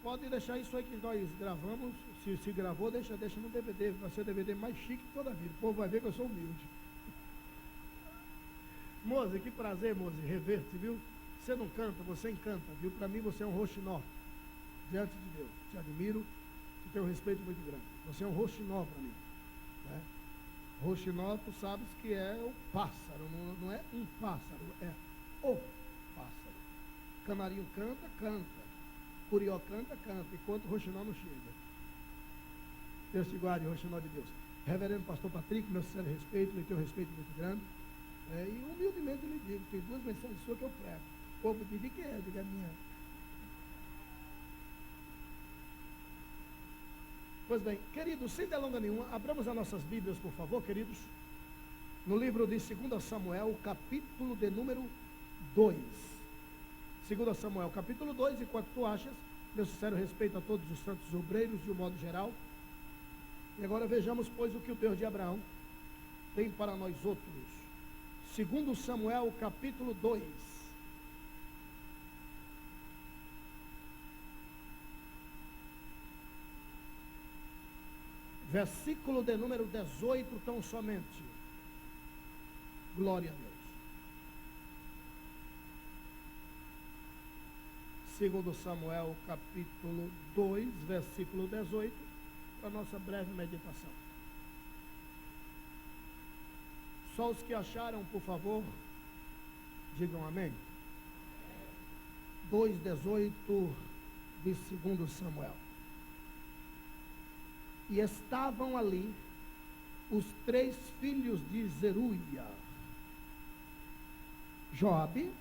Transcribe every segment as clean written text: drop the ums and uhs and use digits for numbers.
Pode deixar isso aí que nós gravamos. Se gravou, deixa no DVD. Vai ser o DVD mais chique de toda a vida. O povo vai ver que eu sou humilde. Moze, que prazer, Moze, rever-te, viu? Você não canta, você encanta, viu? Para mim você é um roxinó diante de Deus. Te admiro, te tenho um respeito muito grande. Você é um roxinó para mim, né? Roxinó, tu sabes que é o pássaro, não é um pássaro, é o pássaro. Canarinho canta, canta. Curió canta, canta, enquanto o roxinó não chega. Deus te guarde, roxinó de Deus. Reverendo Pastor Patrick, meu sincero respeito, lhe tenho um respeito muito grande. E humildemente lhe digo, tem 2 mensagens suas que eu prego. O povo diz, de que é? Diga a minha. Pois bem, queridos, sem delonga nenhuma, abramos as nossas Bíblias, por favor, queridos, no livro de 2 Samuel, capítulo de número 2. 2 Samuel, capítulo 2, enquanto tu achas, meu sincero respeito a todos os santos obreiros, de um modo geral. E agora vejamos, pois, o que o Deus de Abraão tem para nós outros. 2 Samuel, capítulo 2. Versículo de número 18, tão somente. Glória a Deus. 2 Samuel, capítulo 2, versículo 18, para a nossa breve meditação. Só os que acharam, por favor, digam amém. 2,18 de 2 Samuel. E estavam ali os 3 filhos de Zeruia: Joabe,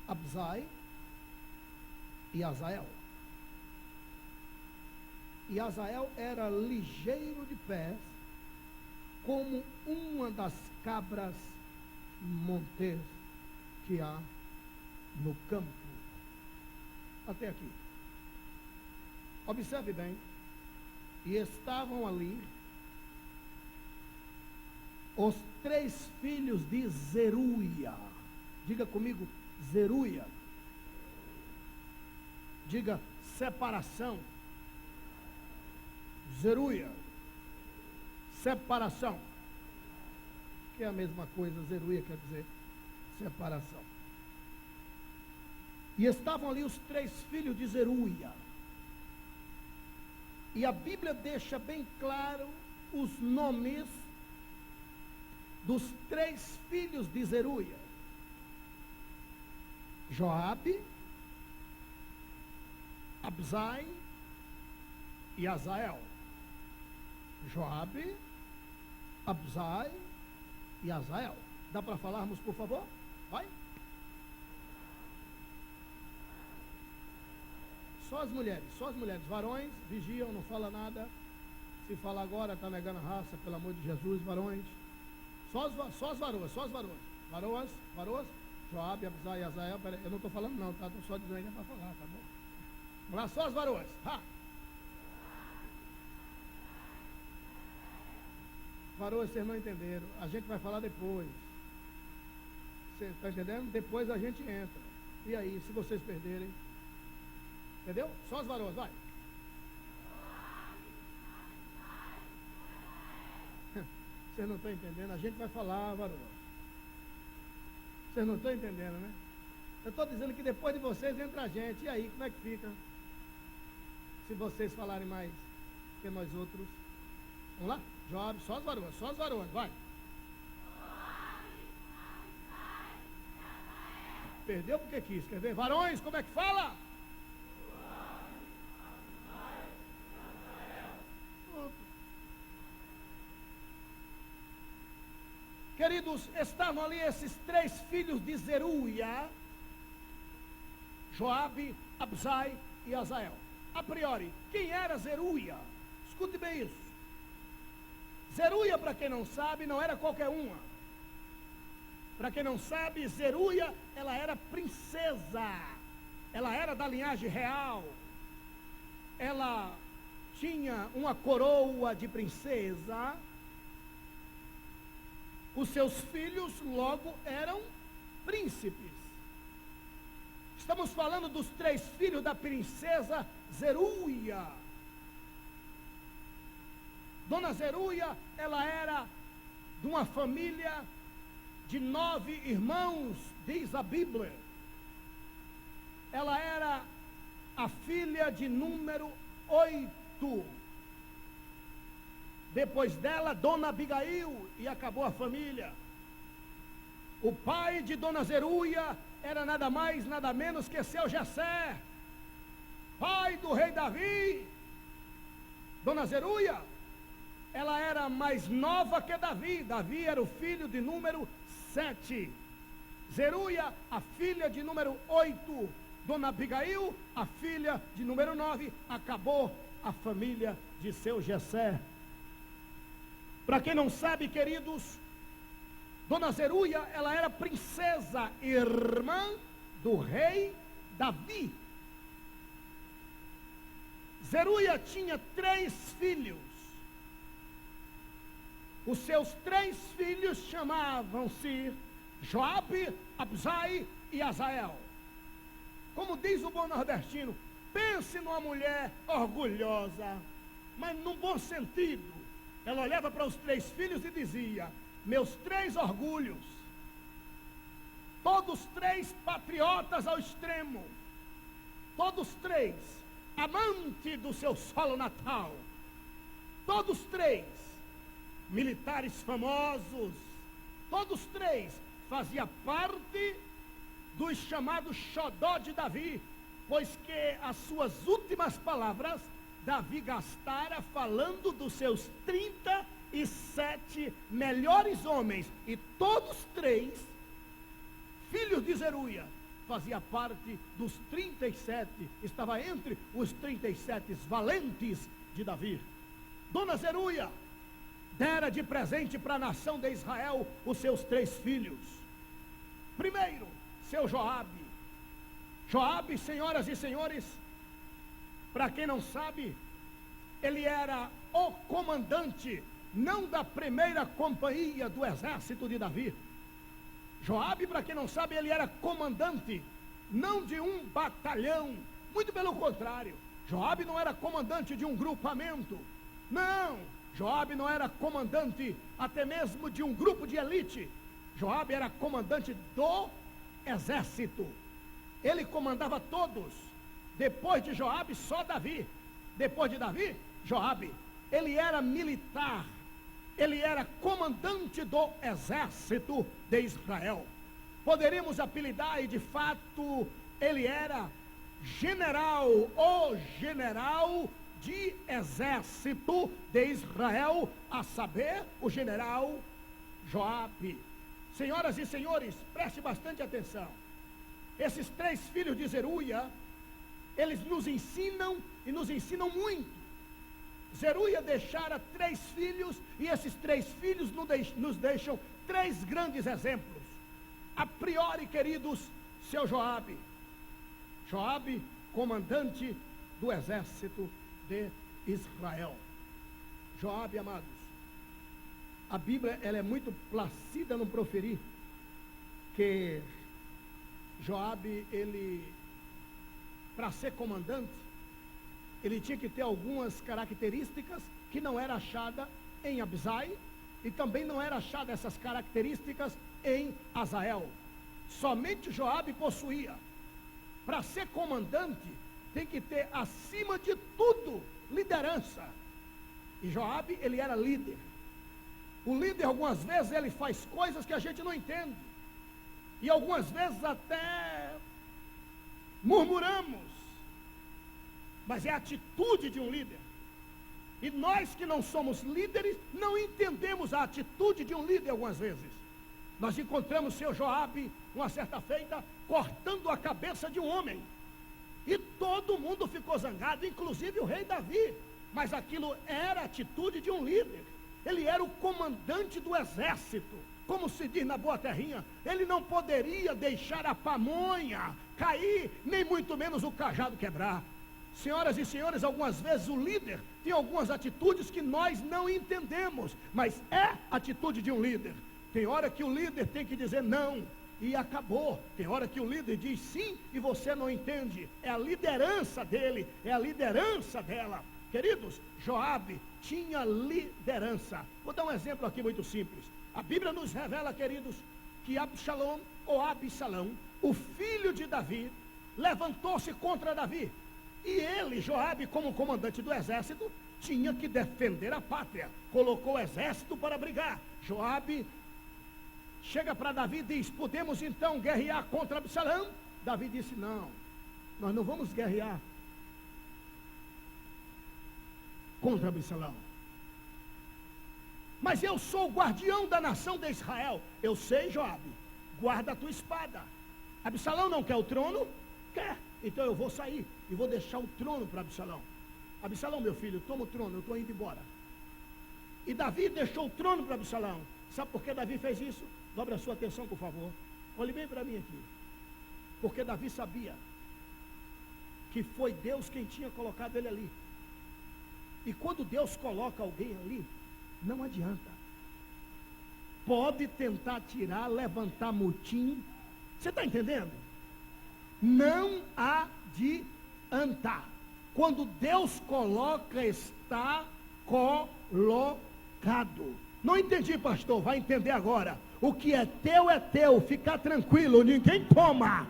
Abzai e Azael. E Azael era ligeiro de pés, como uma das cabras montes que há no campo. Até aqui. Observe bem. E estavam ali os 3 filhos de Zeruia. Diga comigo, Zeruia. Diga, separação. Zeruia. Separação. Que é a mesma coisa, Zeruia quer dizer separação. E estavam ali os 3 filhos de Zeruia. E a Bíblia deixa bem claro os nomes dos 3 filhos de Zeruia: Joabe, Abzai e Azael. Joabe, Abzai e Azael. Dá para falarmos, por favor? Vai. Só as mulheres. Varões, vigiam, não fala nada. Se fala agora, está negando a raça, pelo amor de Jesus, varões. Só as varoas. Varoas, Joabe, Abzai e Azael. Pera, eu não estou falando não, tá? Estou só dizendo ainda para falar, tá bom? Vamos lá, só as varoas. Ha! Varoas, vocês não entenderam. A gente vai falar depois. Você está entendendo? Depois a gente entra. E aí, se vocês perderem? Entendeu? Só as varoas, vai. Vocês não estão entendendo, a gente vai falar, varoas. Vocês não estão entendendo, né? Eu estou dizendo que depois de vocês entra a gente. E aí, como é que fica? Se vocês falarem mais que nós outros. Vamos lá? Joabe, só as varoas, vai. Perdeu porque quis, quer ver? Varões, como é que fala? Queridos, estavam ali esses 3 filhos de Zeruia: Joabe, Abzai e Azael. A priori, quem era Zeruia? Escute bem isso. Zeruia, para quem não sabe, não era qualquer uma. Para quem não sabe, Zeruia, ela era princesa. Ela era da linhagem real. Ela tinha uma coroa de princesa. Os seus filhos logo eram príncipes. Estamos falando dos 3 filhos da princesa Zeruia. Dona Zeruia, ela era de uma família de 9 irmãos, diz a Bíblia. Ela era a filha de número 8. Depois dela, Dona Abigail, e acabou a família. O pai de Dona Zeruia era nada mais, nada menos que seu Jessé, pai do rei Davi. Dona Zeruia, ela era mais nova que Davi. Davi era o filho de número 7. Zeruia, a filha de número 8. Dona Abigail, a filha de número 9. Acabou a família de seu Jessé. Para quem não sabe, queridos, Dona Zeruia, ela era princesa, irmã do rei Davi. Zeruia tinha 3 filhos. Os seus 3 filhos chamavam-se Joabe, Abzai e Azael. Como diz o bom nordestino, pense numa mulher orgulhosa, mas num bom sentido. Ela olhava para os 3 filhos e dizia: meus 3 orgulhos, todos 3 patriotas ao extremo, todos 3 amantes do seu solo natal, todos 3 militares famosos, todos 3 faziam parte dos chamados xodó de Davi, pois que as suas últimas palavras Davi gastara falando dos seus 37 melhores homens, e todos 3 filhos de Zeruia fazia parte dos 37, estava entre os 37 valentes de Davi. Dona Zeruia dera de presente para a nação de Israel os seus 3 filhos. Primeiro, seu Joabe. Joabe, senhoras e senhores, para quem não sabe, ele era o comandante, não da primeira companhia do exército de Davi. Joabe, para quem não sabe, ele era comandante, não de um batalhão, muito pelo contrário. Joabe não era comandante de um grupamento, não. Joabe não era comandante até mesmo de um grupo de elite. Joabe era comandante do exército. Ele comandava todos. Depois de Joabe, só Davi. Depois de Davi, Joabe. Ele era militar. Ele era comandante do exército de Israel. Poderíamos apelidar, e de fato ele era general, o general de exército de Israel, a saber, o general Joabe. Senhoras e senhores, preste bastante atenção. Esses 3 filhos de Zeruia, eles nos ensinam, e nos ensinam muito. Zeruia deixara 3 filhos, e esses 3 filhos nos deixam 3 grandes exemplos. A priori, queridos, seu Joabe. Joabe, comandante do exército de Israel. Joabe, amados, a Bíblia ela é muito placida no proferir que Joabe, ele, para ser comandante, ele tinha que ter algumas características que não era achada em Abzai, e também não era achada essas características em Azael. Somente Joabe possuía. Para ser comandante, tem que ter, acima de tudo, liderança. E Joabe, ele era líder. O líder, algumas vezes, ele faz coisas que a gente não entende. E algumas vezes até murmuramos. Mas é a atitude de um líder. E nós que não somos líderes, não entendemos a atitude de um líder algumas vezes. Nós encontramos seu Joabe, uma certa feita, cortando a cabeça de um homem. E todo mundo ficou zangado, inclusive o rei Davi. Mas aquilo era a atitude de um líder. Ele era o comandante do exército. Como se diz na boa terrinha, ele não poderia deixar a pamonha cair, nem muito menos o cajado quebrar. Senhoras e senhores, algumas vezes o líder tem algumas atitudes que nós não entendemos, mas é atitude de um líder. Tem hora que o líder tem que dizer não, e acabou. Tem hora que o líder diz sim e você não entende. É a liderança dele, é a liderança dela. Queridos, Joabe tinha liderança. Vou dar um exemplo aqui muito simples. A Bíblia nos revela, queridos, que Absalão, o filho de Davi, levantou-se contra Davi. E ele, Joabe, como comandante do exército, tinha que defender a pátria. Colocou o exército para brigar. Joabe chega para Davi e diz: podemos então guerrear contra Absalão? Davi disse: não, nós não vamos guerrear contra Absalão. Mas eu sou o guardião da nação de Israel. Eu sei, Joabe, guarda a tua espada. Absalão não quer o trono? Quer. Então eu vou sair e vou deixar o trono para Absalão. Absalão, meu filho, toma o trono, eu estou indo embora. E Davi deixou o trono para Absalão. Sabe por que Davi fez isso? Dobre a sua atenção, por favor. Olhe bem para mim aqui. Porque Davi sabia que foi Deus quem tinha colocado ele ali. E quando Deus coloca alguém ali, não adianta. Pode tentar tirar, levantar motim. Você está entendendo? Não adianta. Quando Deus coloca, está colocado. Não entendi, pastor? Vai entender agora. O que é teu, fica tranquilo, ninguém toma.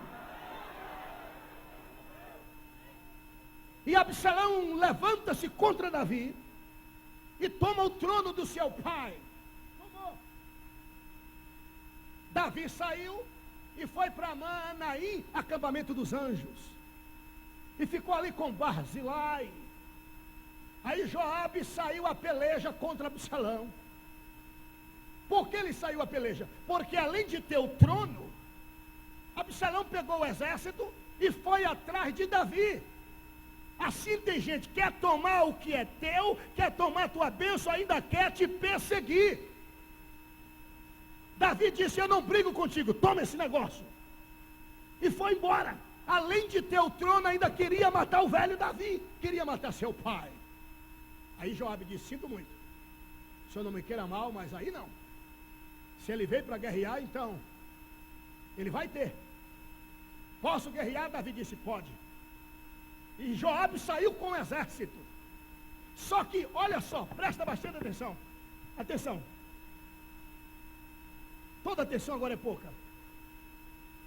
E Absalão levanta-se contra Davi e toma o trono do seu pai. Tomou. Davi saiu e foi para Manaim, acampamento dos anjos. E ficou ali com Barzilai. Aí Joabe saiu a peleja contra Absalão. Por que ele saiu a peleja? Porque além de ter o trono, Absalão pegou o exército e foi atrás de Davi. Assim tem gente que quer tomar o que é teu, quer tomar a tua bênção, ainda quer te perseguir. Davi disse: eu não brigo contigo, toma esse negócio. E foi embora. Além de ter o trono, ainda queria matar o velho Davi, queria matar seu pai. Aí Joabe disse: sinto muito, o senhor não me queira mal, mas aí não. Se ele veio para guerrear, então ele vai ter. Posso guerrear? Davi disse: pode. E Joabe saiu com o exército. Só que, olha só, presta bastante atenção. Atenção. Toda atenção agora é pouca.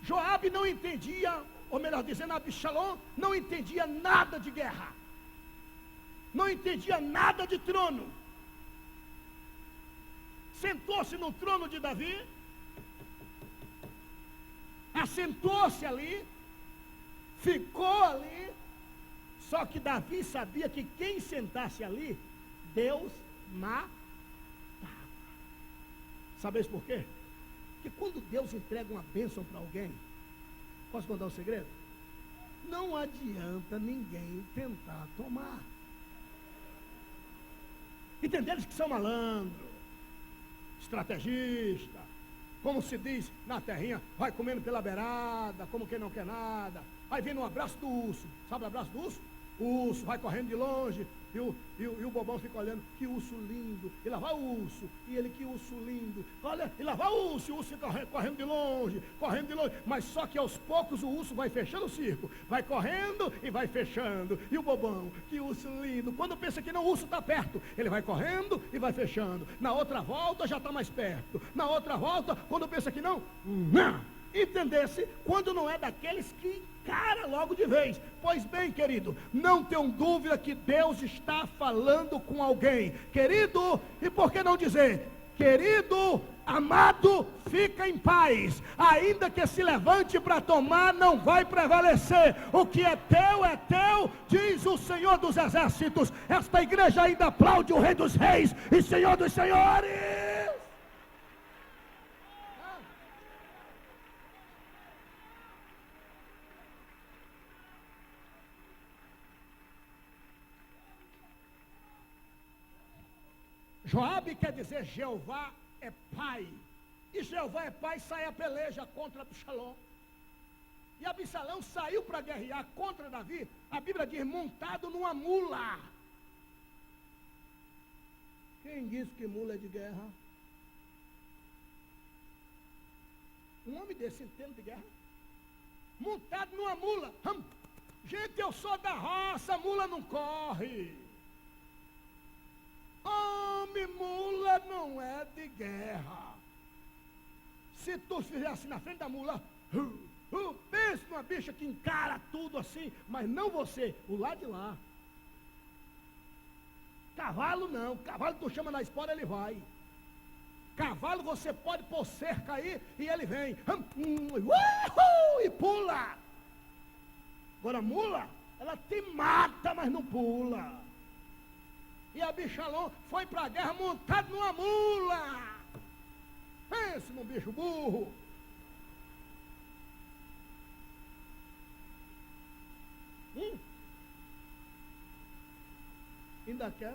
Joabe não entendia, ou melhor dizendo, Absalão não entendia nada de guerra. Não entendia nada de trono. Sentou-se no trono de Davi, assentou-se ali, ficou ali. Só que Davi sabia que quem sentasse ali, Deus matava. Sabeis por quê? Porque quando Deus entrega uma bênção para alguém, posso contar um segredo? Não adianta ninguém tentar tomar. E tem deles que são malandro, estrategista, como se diz na terrinha, vai comendo pela beirada, como quem não quer nada. Aí vem um abraço do urso. Sabe o abraço do urso? O urso vai correndo de longe e o bobão fica olhando, que urso lindo. E lá vai o urso, e ele, que urso lindo. Olha, e lá vai o urso fica correndo de longe. Mas só que aos poucos o urso vai fechando o circo, vai correndo e vai fechando. E o bobão, que urso lindo. Quando pensa que não, o urso está perto, ele vai correndo e vai fechando. Na outra volta já está mais perto. Na outra volta, quando pensa que não, entendesse, quando não é daqueles que encara logo de vez. Pois bem, querido, não tenham dúvida que Deus está falando com alguém. Querido, e por que não dizer, querido, amado, fica em paz. Ainda que se levante para tomar, não vai prevalecer. O que é teu, diz o Senhor dos Exércitos. Esta igreja ainda aplaude o Rei dos Reis e Senhor dos Senhores. Joabe quer dizer Jeová é pai. E Jeová é pai, sai a peleja contra Absalão. E Absalão saiu para guerrear contra Davi, a Bíblia diz, montado numa mula. Quem disse que mula é de guerra? Um homem desse entendo de guerra, montado numa mula. Gente, eu sou da roça, mula não corre. Homem, mula não é de guerra. Se tu fizer assim na frente da mula, pensa numa bicha que encara tudo assim, mas não você, o lado de lá. Cavalo não, cavalo tu chama na espora, ele vai. Cavalo você pode pôr cerca aí e ele vem. E pula. Agora mula, ela te mata, mas não pula. E Absalão foi para a guerra montado numa mula. Pense num bicho burro. Ainda quer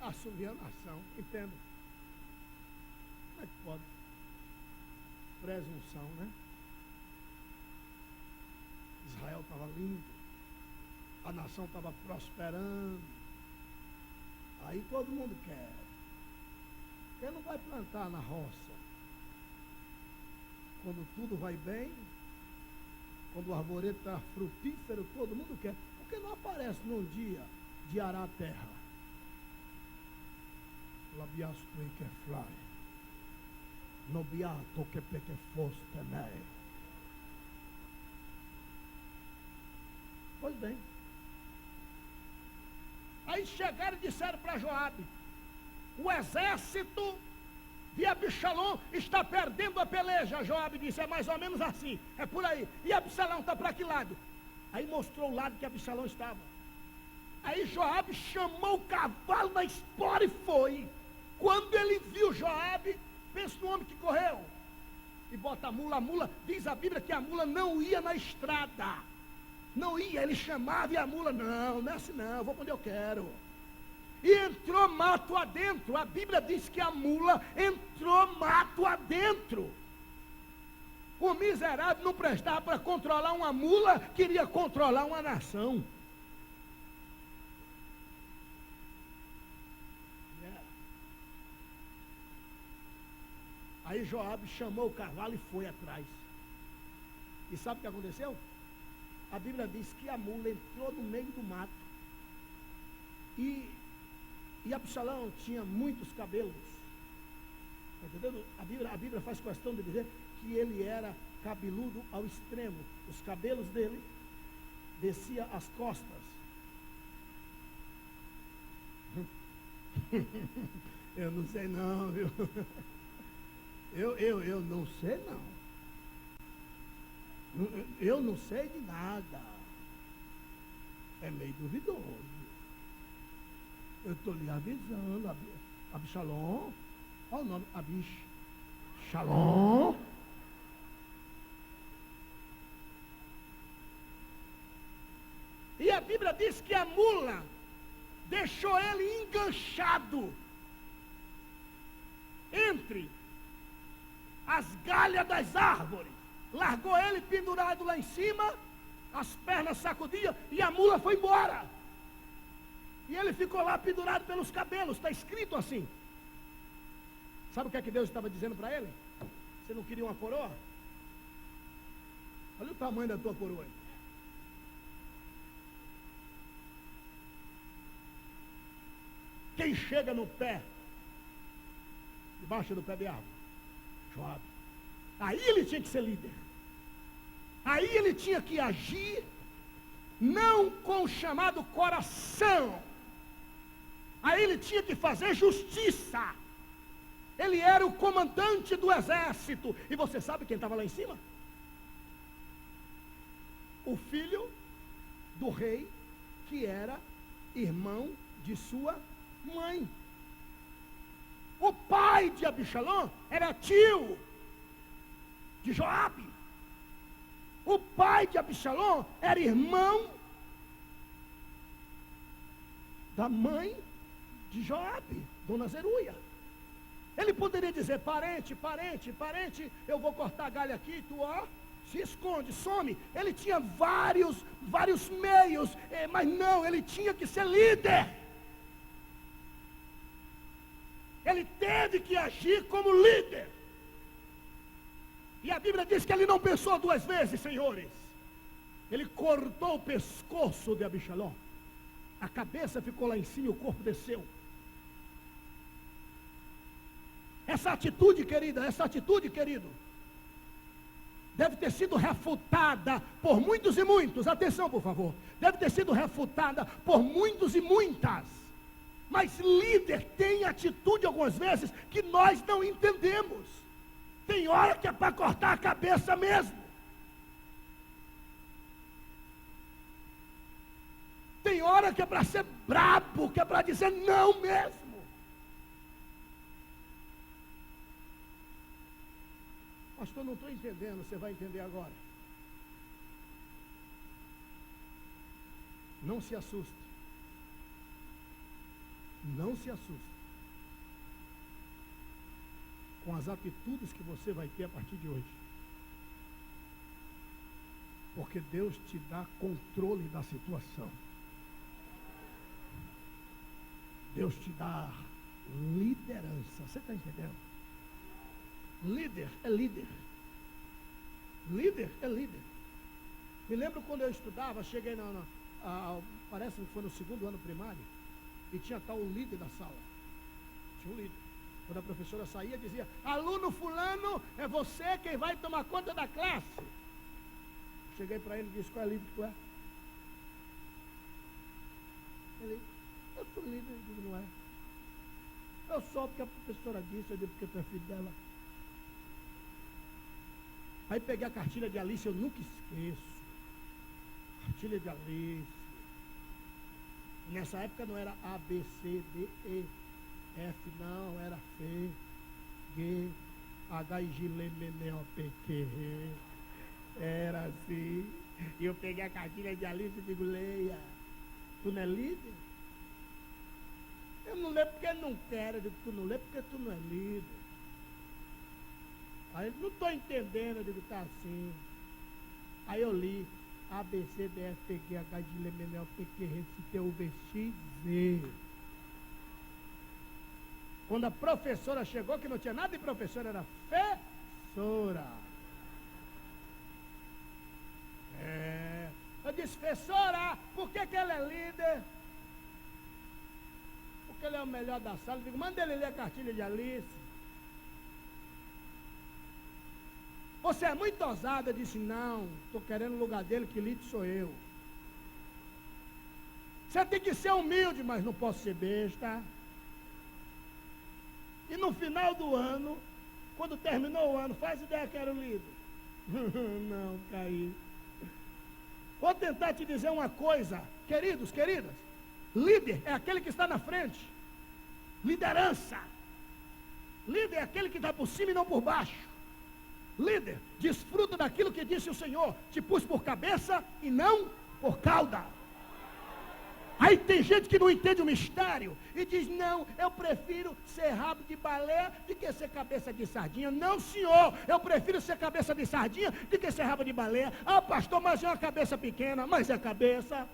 assumir a nação, entenda. Como é que pode? Presunção, né? Israel estava lindo, a nação estava prosperando. Aí todo mundo quer. Quem não vai plantar na roça? Quando tudo vai bem, quando o arvoredo está frutífero, todo mundo quer. Por que não aparece num dia de arar a terra? Labiasto que fly. Nobiato que peque foste né? Pois bem. Aí chegaram e disseram para Joabe: o exército de Absalão está perdendo a peleja. Joabe disse: é mais ou menos assim, é por aí. E Absalão está para que lado? Aí mostrou o lado que Absalão estava. Aí Joabe chamou o cavalo na espora e foi. Quando ele viu Joabe, pensa no homem que correu e bota a mula, diz a Bíblia que a mula não ia na estrada. Não ia, ele chamava e a mula, não é assim não, vou para onde eu quero. E entrou mato adentro. A Bíblia diz que a mula entrou mato adentro. O miserável não prestava para controlar uma mula, queria controlar uma nação. Aí Joabe chamou o cavalo e foi atrás. E sabe o que aconteceu? A Bíblia diz que a mula entrou no meio do mato. E Absalão tinha muitos cabelos. Está entendendo? A Bíblia faz questão de dizer que ele era cabeludo ao extremo. Os cabelos dele desciam as costas. Eu não sei não, viu? Eu não sei não. Eu não sei de nada. É meio duvidoso. Eu estou lhe avisando. Absalão. Olha o nome. Absalão. E a Bíblia diz que a mula deixou ele enganchado entre as galhas das árvores. Largou ele pendurado lá em cima, as pernas sacudiam e a mula foi embora. E ele ficou lá pendurado pelos cabelos, está escrito assim. Sabe o que é que Deus estava dizendo para ele? Você não queria uma coroa? Olha o tamanho da tua coroa aí. Quem chega no pé, debaixo do pé de árvore? Joabe. Aí ele tinha que ser líder. Aí ele tinha que agir não com o chamado coração. Aí ele tinha que fazer justiça. Ele era o comandante do exército. E você sabe quem estava lá em cima? O filho do rei, que era irmão de sua mãe. O pai de Absalão era tio de Joabe. O pai de Absalão era irmão da mãe de Joabe, Dona Zeruia. Ele poderia dizer: parente, eu vou cortar galho aqui, tu ó, se esconde, some. Ele tinha vários meios, mas não, ele tinha que ser líder. Ele teve que agir como líder. E a Bíblia diz que ele não pensou duas vezes, senhores. Ele cortou o pescoço de Absalão. A cabeça ficou lá em cima e o corpo desceu. Essa atitude, querido, deve ter sido refutada por muitos e muitos. Atenção, por favor. Deve ter sido refutada por muitos e muitas. Mas líder tem atitude algumas vezes que nós não entendemos. Tem hora que é para cortar a cabeça mesmo. Tem hora que é para ser brabo, que é para dizer não mesmo. Pastor, não estou entendendo, você vai entender agora. Não se assuste. Não se assuste com as atitudes que você vai ter a partir de hoje. Porque Deus te dá controle da situação. Deus te dá liderança. Você está entendendo? Líder é líder. Líder é líder. Me lembro quando eu estudava, cheguei parece que foi no 2º ano primário, e tinha tal o líder da sala. Tinha um líder. Quando a professora saía, dizia: aluno fulano, é você quem vai tomar conta da classe. Cheguei para ele e disse: qual é líder que tu é? Ele: eu sou líder. Eu digo: não é. Eu sou porque a professora disse. Eu digo: porque tu é filho dela. Aí peguei a cartilha de Alice, eu nunca esqueço. Cartilha de Alice. Nessa época não era A, B, C, D, E, F, não, era F, G, H, I, G, L, M, N, O, P, Q, era assim. E eu peguei a cartilha de Alice e digo: leia. Tu não é líder? Eu não leio porque não quero. Eu digo: tu não lê porque tu não é líder. Aí ele: não estou entendendo. Eu digo: tá assim. Aí eu li A, B, C, D, F, P, Q, H, I, J, L, M, N, O, P, Q, R, S, T, U, V, X, Z. Quando a professora chegou, que não tinha nada de professora, era professora. Eu disse: professora, por que ela é líder? Porque ele é o melhor da sala. Eu digo: manda ele ler a cartilha de Alice. Você é muito ousada. Eu disse: não, estou querendo o lugar dele, que líder sou eu. Você tem que ser humilde, mas não posso ser besta. E no final do ano, quando terminou o ano, faz ideia que era o líder. Não, caí. Vou tentar te dizer uma coisa, queridos, queridas. Líder é aquele que está na frente. Liderança. Líder é aquele que está por cima e não por baixo. Líder desfruta daquilo que disse o Senhor: te pus por cabeça e não por cauda. Aí tem gente que não entende o mistério e diz: não, eu prefiro ser rabo de baleia do que ser cabeça de sardinha. Não, senhor, eu prefiro ser cabeça de sardinha do que ser rabo de baleia. Ah, pastor, mas é uma cabeça pequena. Mas é cabeça.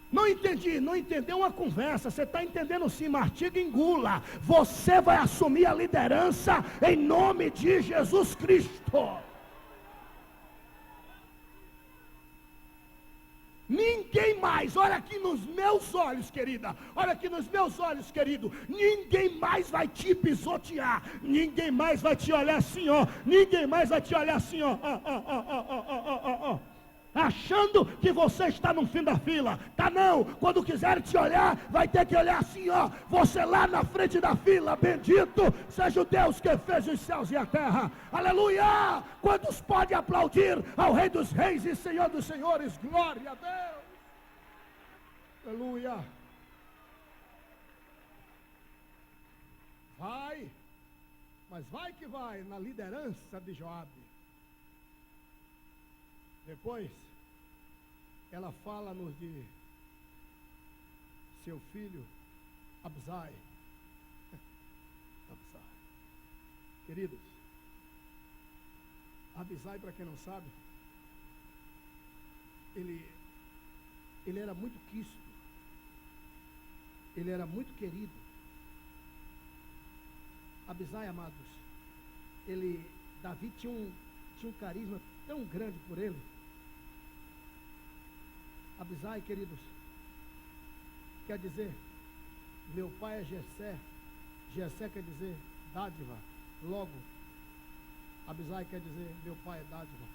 Não entendi, não entendeu uma conversa. Você está entendendo sim, mastiga e engula. Você vai assumir a liderança em nome de Jesus Cristo. Ninguém mais, olha aqui nos meus olhos, querida, olha aqui nos meus olhos, querido, ninguém mais vai te pisotear, ninguém mais vai te olhar assim, ó, ninguém mais vai te olhar assim, ó, achando que você está no fim da fila. Tá não, quando quiser te olhar, vai ter que olhar assim, ó, você lá na frente da fila. Bendito seja o Deus que fez os céus e a terra. Aleluia! Quantos podem aplaudir ao Rei dos Reis e Senhor dos Senhores? Glória a Deus! Aleluia! Vai, mas vai que vai na liderança de Joabe. Depois, ela fala-nos de seu filho, Abisai. Abisai. Queridos, Abisai, para quem não sabe, ele era muito quisto. Ele era muito querido. Abisai, amados, Davi tinha um carisma tão grande por ele. Abisai, queridos, quer dizer, meu pai é Jessé. Jessé quer dizer dádiva. Logo, Abisai quer dizer meu pai é dádiva.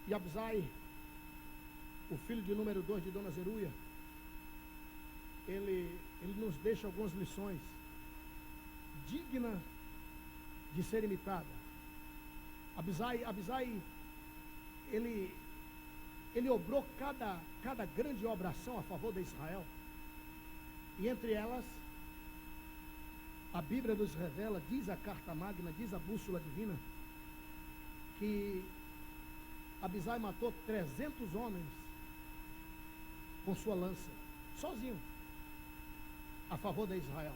E Abisai, o filho de número 2 de Dona Zeruia, ele nos deixa algumas lições dignas de ser imitada. Abisai, ele obrou cada grande obração a favor de Israel. E entre elas, a Bíblia nos revela, diz a carta magna, diz a bússola divina, que Abisai matou 300 homens com sua lança, sozinho, a favor de Israel.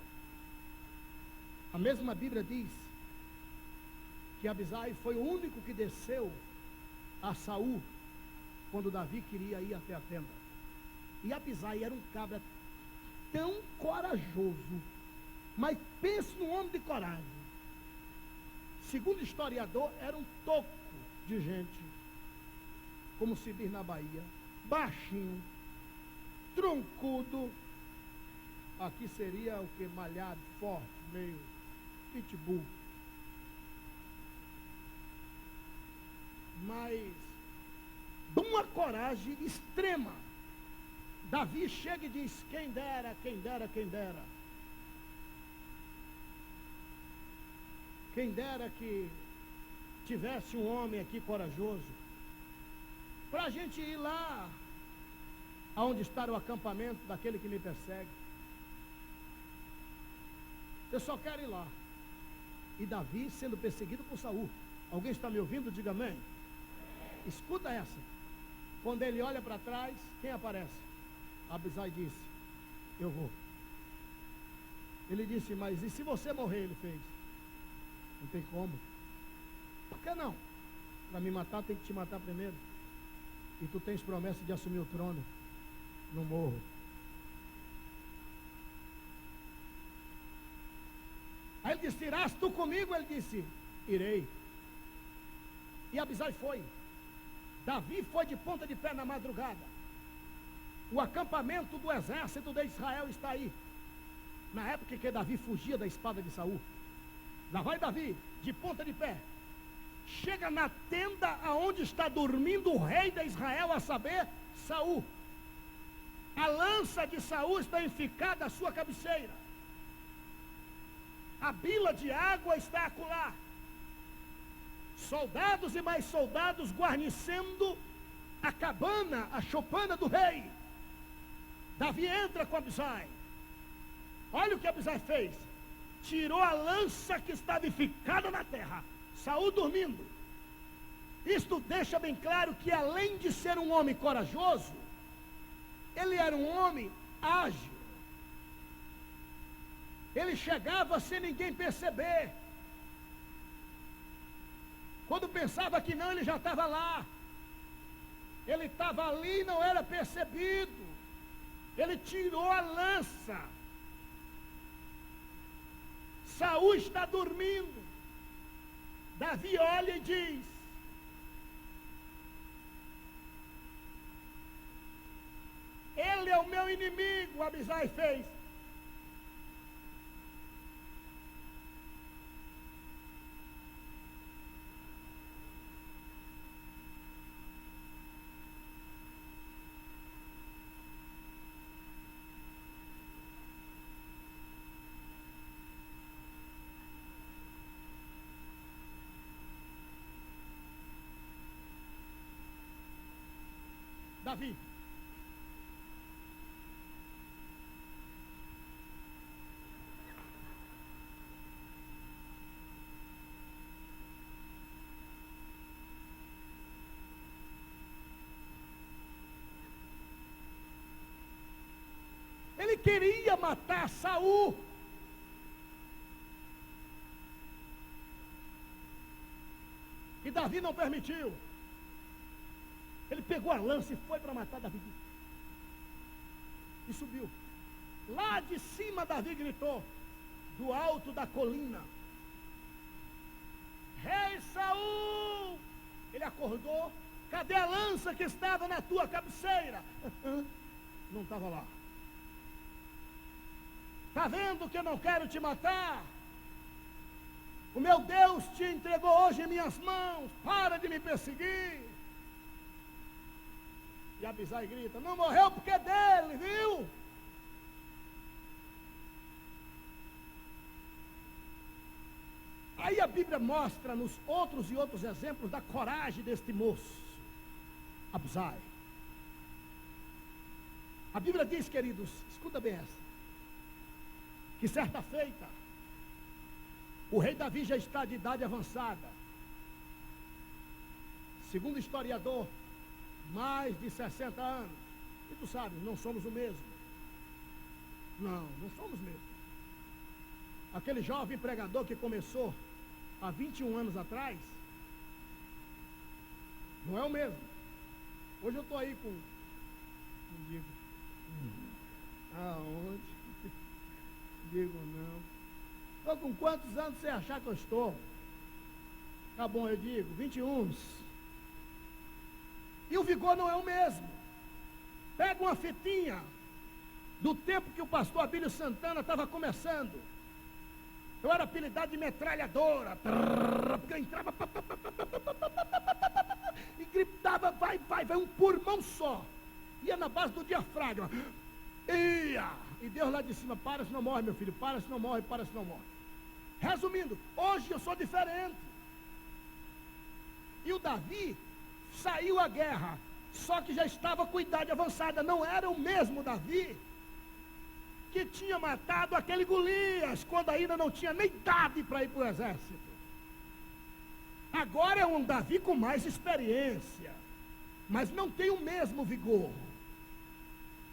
A mesma Bíblia diz que Abisai foi o único que desceu a Saul quando Davi queria ir até a tenda. E Abisai era um cabra tão corajoso, mas pense no homem de coragem. Segundo o historiador, era um toco de gente, como se diz na Bahia, baixinho, troncudo. Aqui seria o que? Malhado, forte, meio pitbull. Mas de uma coragem extrema. Davi chega e diz: quem dera, quem dera, quem dera. Quem dera que tivesse um homem aqui corajoso, para a gente ir lá, aonde está o acampamento daquele que me persegue. Eu só quero ir lá. E Davi sendo perseguido por Saul. Alguém está me ouvindo? Diga amém. Escuta essa. Quando ele olha para trás, quem aparece? Abisai disse: eu vou. Ele disse: mas e se você morrer? Ele fez: não tem como. Por que não? Para me matar tem que te matar primeiro. E tu tens promessa de assumir o trono. Não morro. Aí ele disse: irás tu comigo? Ele disse: irei. E Abisai foi. Davi foi de ponta de pé na madrugada. O acampamento do exército de Israel está aí. Na época que Davi fugia da espada de Saul. Lá vai Davi, de ponta de pé. Chega na tenda aonde está dormindo o rei de Israel, a saber, Saul. A lança de Saul está enficada à sua cabeceira. A bila de água está acolá. Soldados e mais soldados guarnecendo a cabana, a choupana do rei. Davi entra com Abisai. Olha o que Abisai fez. Tirou a lança que estava enficada na terra. Saul dormindo. Isto deixa bem claro que além de ser um homem corajoso, ele era um homem ágil. Ele chegava sem ninguém perceber. Quando pensava que não, ele já estava lá. Ele estava ali e não era percebido. Ele tirou a lança. Saul está dormindo. Davi olha e diz: ele é o meu inimigo. Abisai fez: Davi, ele queria matar Saul. E Davi não permitiu. Ele pegou a lança e foi para matar Davi. E subiu. Lá de cima Davi gritou: do alto da colina. Rei Saul, ele acordou. Cadê a lança que estava na tua cabeceira? Não estava lá. Está vendo que eu não quero te matar? O meu Deus te entregou hoje em minhas mãos. Para de me perseguir. E Abisai grita: não morreu porque é dele, viu? Aí a Bíblia mostra-nos outros e outros exemplos da coragem deste moço, Abisai. A Bíblia diz, queridos, escuta bem essa, que certa feita, o rei Davi já está de idade avançada. Segundo o historiador, mais de 60 anos. E tu sabes, não somos o mesmo. Não somos mesmo. Aquele jovem pregador que começou há 21 anos atrás, não é o mesmo. Hoje eu estou aí com... Não digo. Aonde? Digo não. Estou com quantos anos você achar que eu estou? Tá bom, eu digo, 21. E o vigor não é o mesmo. Pega uma fitinha do tempo que o pastor Abílio Santana estava começando. Eu era apelidado de metralhadora, porque eu entrava e gritava, vai, um pulmão só. Ia na base do diafragma. Ia! E Deus lá de cima: para se não morre, meu filho, para se não morre, para se não morre. Resumindo, hoje eu sou diferente. E o Davi saiu à guerra, só que já estava com idade avançada. Não era o mesmo Davi que tinha matado aquele Golias, quando ainda não tinha nem idade para ir para o exército. Agora é um Davi com mais experiência, mas não tem o mesmo vigor.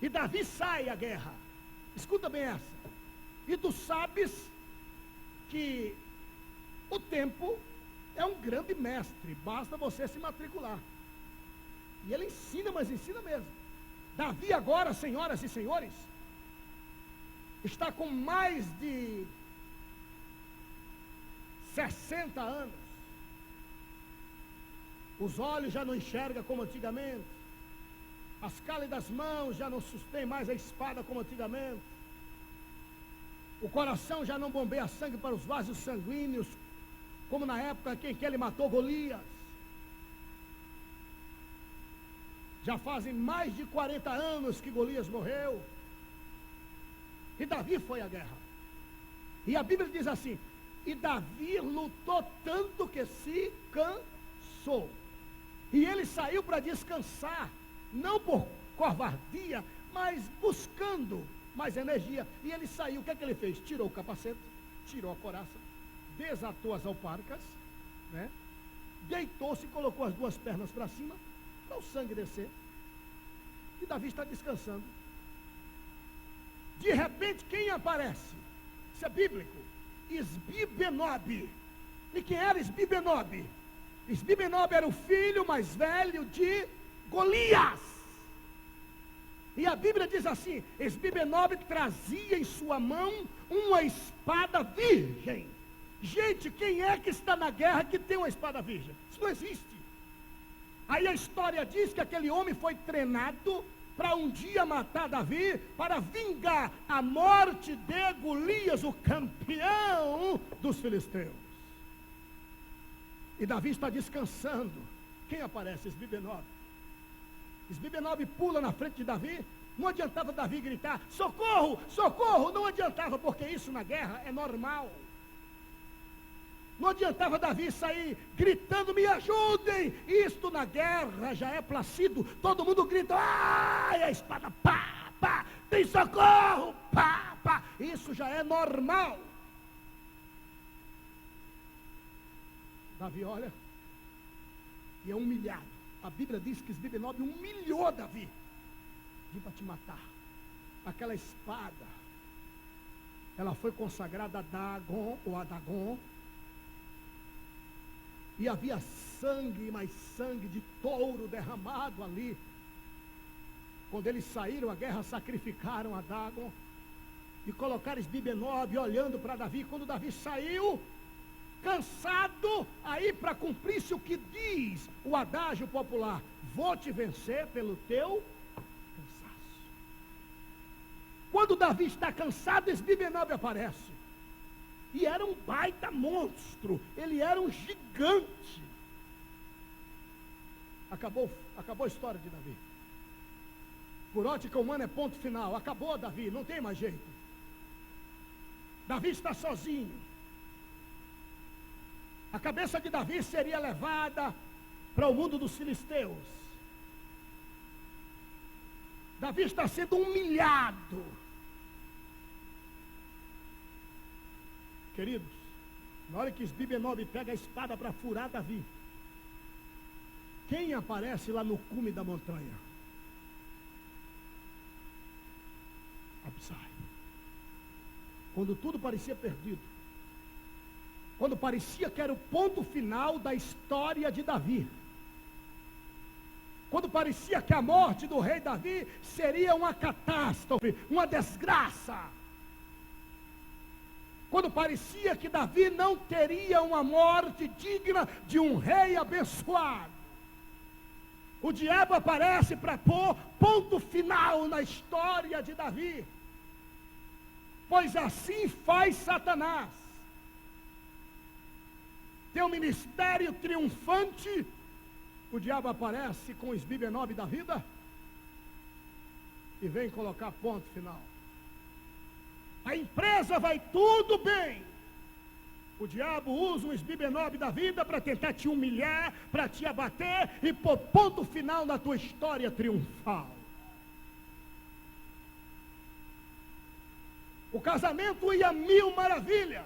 E Davi sai à guerra. Escuta bem essa. E tu sabes que o tempo é um grande mestre, basta você se matricular. E ele ensina, mas ensina mesmo. Davi agora, senhoras e senhores, está com mais de 60 anos. Os olhos já não enxergam como antigamente. As cálidas mãos já não sustêm mais a espada como antigamente. O coração já não bombeia sangue para os vasos sanguíneos, como na época em que ele matou Golias. Já fazem mais de 40 anos que Golias morreu. E Davi foi à guerra. E a Bíblia diz assim: e Davi lutou tanto que se cansou. E ele saiu para descansar, não por covardia, mas buscando mais energia. E ele saiu, o que é que ele fez? Tirou o capacete, tirou a coraça, desatou as alparcas, né? Deitou-se e colocou as duas pernas para cima, para o sangue descer. E Davi está descansando. De repente, quem aparece? Isso é bíblico. Isbi-Benob. E quem era Isbi-Benob? Isbi-Benob era o filho mais velho de Golias. E a Bíblia diz assim: Isbi-Benob trazia em sua mão uma espada virgem. Gente, quem é que está na guerra que tem uma espada virgem? Isso não existe. Aí a história diz que aquele homem foi treinado para um dia matar Davi, para vingar a morte de Golias, o campeão dos filisteus. E Davi está descansando. Quem aparece? Isbi-Benob. Isbi-Benob pula na frente de Davi. Não adiantava Davi gritar: socorro, socorro. Não adiantava, porque isso na guerra é normal. Não adiantava Davi sair gritando: me ajudem. Isto na guerra já é placido. Todo mundo grita: ai, a espada, pá, pá, tem socorro, pá, pá. Isso já é normal. Davi olha e é humilhado. A Bíblia diz que Isbi-Benob humilhou Davi. Vim para te matar. Aquela espada, ela foi consagrada a Dagon, ou a Dagon. E havia sangue, mais sangue de touro derramado ali. Quando eles saíram à guerra, sacrificaram a Dagon. e colocaram Esbibenobe olhando para Davi. Quando Davi saiu, cansado, aí para cumprir-se o que diz o adágio popular: vou te vencer pelo teu cansaço. Quando Davi está cansado, Esbibenobe aparece. E era um baita monstro, ele era um gigante. Acabou a história de Davi. Por ótica humana é ponto final. Acabou, Davi, não tem mais jeito. Davi está sozinho. A cabeça de Davi seria levada para o mundo dos filisteus. Davi está sendo humilhado. Queridos, na hora que Esbibenobe pega a espada para furar Davi, quem aparece lá no cume da montanha? Absai. Quando tudo parecia perdido, quando parecia que era o ponto final da história de Davi, quando parecia que a morte do rei Davi seria uma catástrofe, uma desgraça, quando parecia que Davi não teria uma morte digna de um rei abençoado, o diabo aparece para pôr ponto final na história de Davi. Pois assim faz Satanás. Teu ministério triunfante, o diabo aparece com o Esbibenobe da vida e vem colocar ponto final. A empresa vai tudo bem. O diabo usa um Esbibenobe da vida para tentar te humilhar, para te abater e pôr ponto final na tua história triunfal. O casamento ia mil maravilhas.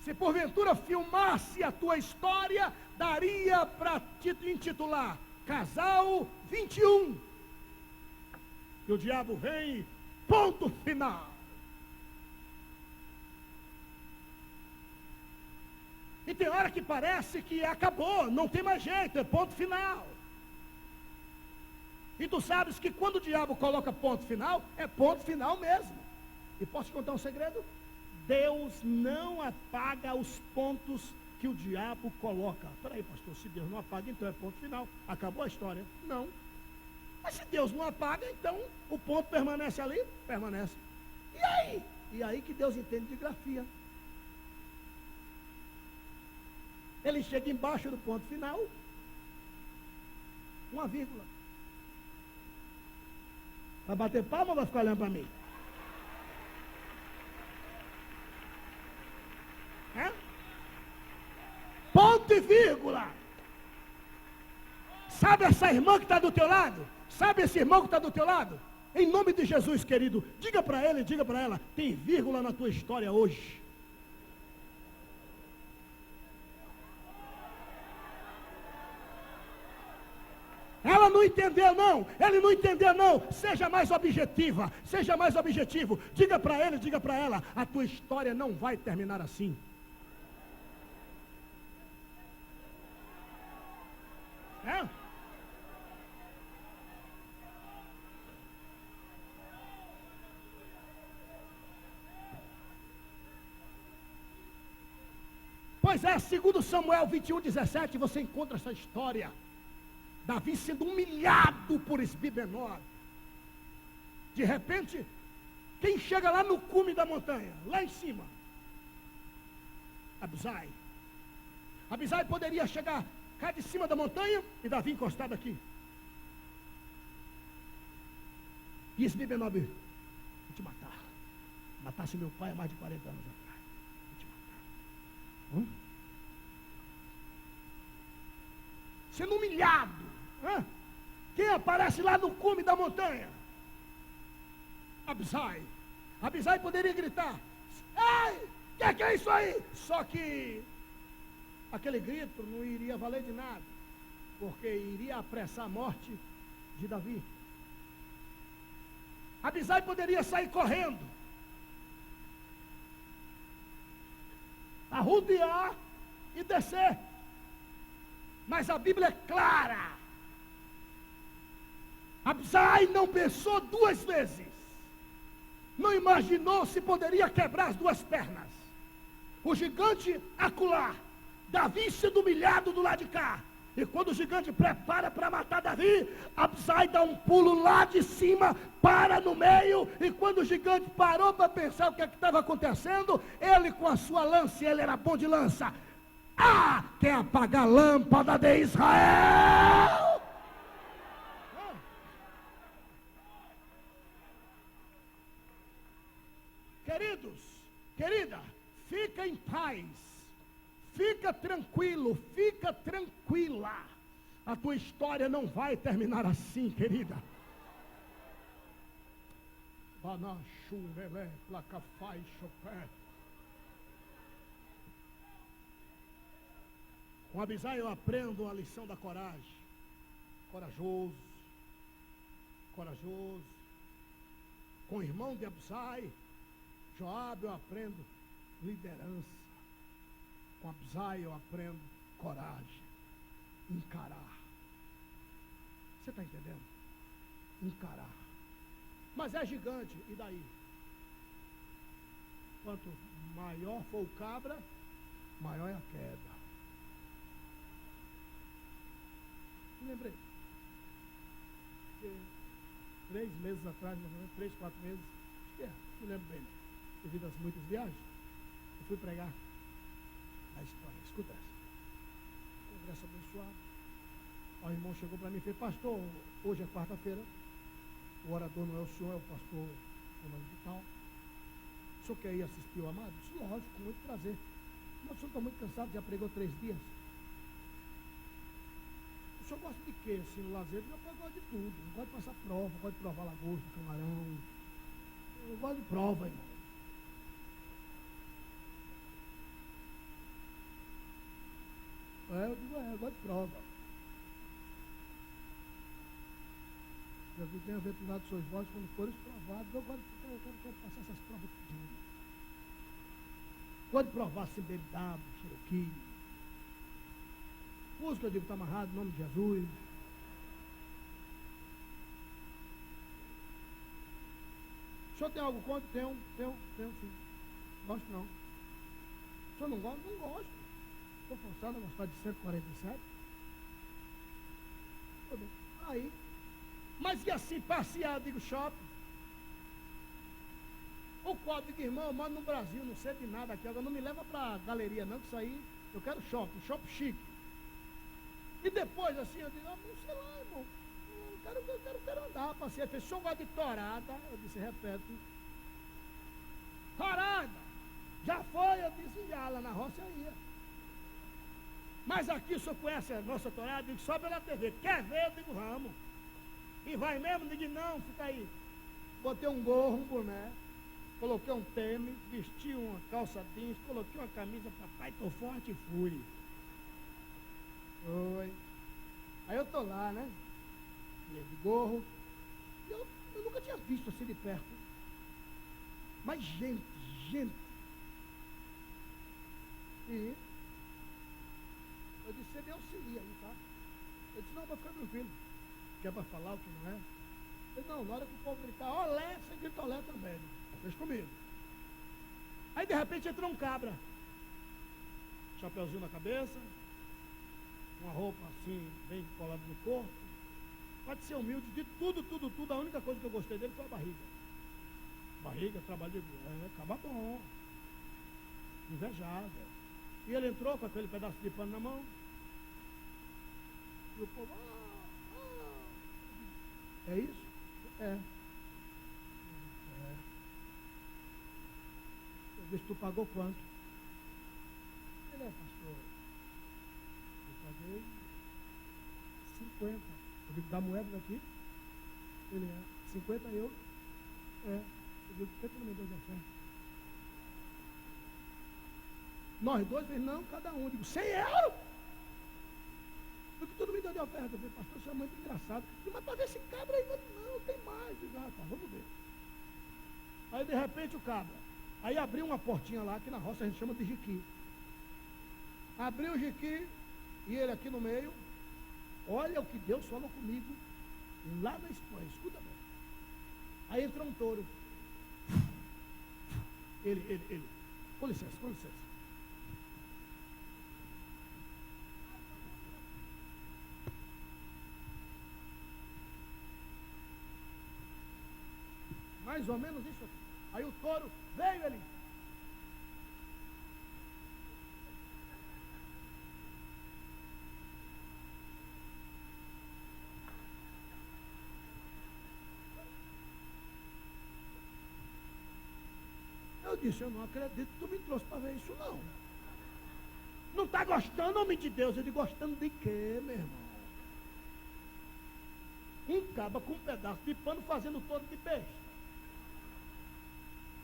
Se porventura filmasse a tua história, daria para te intitular Casal 21. E o diabo vem, ponto final. E tem hora que parece que acabou, não tem mais jeito, é ponto final. E tu sabes que quando o diabo coloca ponto final, é ponto final mesmo. E posso te contar um segredo? Deus não apaga os pontos que o diabo coloca. Peraí, pastor, se Deus não apaga, então é ponto final. Acabou a história. Não. Mas se Deus não apaga, então o ponto permanece ali? Permanece. E aí? E aí que Deus entende de grafia. Ele chega embaixo do ponto final, uma vírgula. Vai bater palma ou vai ficar olhando para mim? É? Ponto e vírgula. Sabe essa irmã que está do teu lado? Sabe esse irmão que está do teu lado? Em nome de Jesus, querido, diga para ele, diga para ela, tem vírgula na tua história hoje. Ela não entendeu não, ele não entendeu não. Seja mais objetiva, seja mais objetivo. Diga para ele, diga para ela, a tua história não vai terminar assim. É? Pois é, segundo Samuel 21:17, você encontra essa história. Davi sendo humilhado por Esbibenobe. De repente, quem chega lá no cume da montanha, lá em cima? Abisai. Abisai poderia chegar cá de cima da montanha e Davi encostado aqui. E Esbibenobe, vou te matar. Matasse meu pai há mais de 40 anos atrás. Vou te matar. Sendo humilhado. Quem aparece lá no cume da montanha? Abisai. Abisai poderia gritar: ei, que é isso aí? Só que aquele grito não iria valer de nada, porque iria apressar a morte de Davi. Abisai poderia sair correndo, arrodear e descer. Mas a Bíblia é clara. Abisai não pensou duas vezes. não imaginou se poderia quebrar as duas pernas. O gigante acolá, Davi sendo humilhado do lado de cá. E quando o gigante prepara para matar Davi, Absai dá um pulo lá de cima, para no meio, e quando o gigante parou para pensar o que estava acontecendo, ele com a sua lança, ele era bom de lança. Ah, quer apagar a lâmpada de Israel? Queridos, querida, fica em paz. Fica tranquilo, fica tranquila. A tua história não vai terminar assim, querida. Com Abisai eu aprendo a lição da coragem. Corajoso. Corajoso. Com o irmão de Abisai, Joabe, eu aprendo liderança. Com Abisai eu aprendo coragem, encarar. Você está entendendo? Encarar. Mas é gigante, e daí? Quanto maior for o cabra, maior é a queda. Me lembrei. Porque 3 meses atrás, mais ou menos, 3, 4 meses, acho que me lembro bem, devido às muitas viagens, eu fui pregar a história. Escuta essa. Congresso abençoado. O irmão chegou para mim e fez: pastor, hoje é quarta-feira, o orador não é o senhor, é o pastor fulano de tal. O senhor quer ir assistir o amado? Disse: lógico, com muito prazer. Mas o senhor está muito cansado, já pregou 3 dias. O senhor gosta de quê? Assim, no lazer? Eu gosto de tudo. Eu gosto de passar prova, eu gosto de provar lagosta, camarão. Eu gosto de prova, irmão. Eu digo: eu gosto de prova. Jesus tem aventurado seus vozes quando forem provados. Eu quero passar essas provas tudinho. Gosto de provar se BMW, Cherokee. Música, eu digo, está amarrado, em nome de Jesus. O senhor tem algo contra? Tenho sim. Gosto não. O senhor não gosta? Não gosto. Estou forçado a gostar de 147. Aí. Mas e assim, passear, digo, shopping? O código, irmão, eu moro no Brasil, não sei de nada aqui. Agora não me leva para galeria não, que isso aí, eu quero shopping chique. E depois, assim, eu digo: não sei lá, irmão, eu quero andar, passear. O senhor gosta de torada? Eu disse: repete. Torada! Já foi? Eu disse: já, lá na roça eu ia. Mas aqui o senhor conhece a nossa torada? Eu digo: só pela TV. Quer ver? Eu digo: vamos. E vai mesmo? Eu digo: não, fica aí. Botei um gorro, um boné, coloquei um tênis, vesti uma calça jeans, coloquei uma camisa, papai, tô forte e fui. Oi. Aí eu tô lá, né? De gorro. Eu nunca tinha visto assim de perto. Mas gente. E eu disse: você me auxilia aí, tá? Eu disse: não, vai ficar tranquilo. Que é para falar o que não é? Eu disse: não, na hora que o povo gritar olé, você grita olé também. Deixa comigo. Aí de repente entrou um cabra. Chapeuzinho na cabeça, uma roupa assim, bem colada no corpo. Pode ser humilde, de tudo. A única coisa que eu gostei dele foi a barriga. Barriga, trabalho de... acaba bom. Invejada. E ele entrou com aquele pedaço de pano na mão. E o povo: é isso? É. Eu disse: tu pagou quanto? Ele: pastor, eu paguei 50. Eu digo: dá moeda daqui? Ele: 50 euros? Eu digo: por que tu não me deu de oferta? Nós dois, ele: não, cada um. Eu digo: 100 euros? Por que tu não me deu de oferta? Eu falei: pastor, isso é muito engraçado. Eu digo: mas para ver esse cabra aí. Não, tem mais. Eu digo: tá, vamos ver. Aí de repente o cabra, aí abriu uma portinha lá, que na roça a gente chama de jiqui. Abriu o jiqui, e ele aqui no meio. Olha o que Deus falou comigo lá na Espanha. Escuta bem. Aí entrou um touro. Ele. Com licença, com licença. Mais ou menos isso aqui. Aí o touro veio ali. Eu disse, eu não acredito que tu me trouxe para ver isso não. Não está gostando, homem de Deus? Eu digo, gostando de quê, meu irmão? Um caba com um pedaço de pano fazendo touro de besta.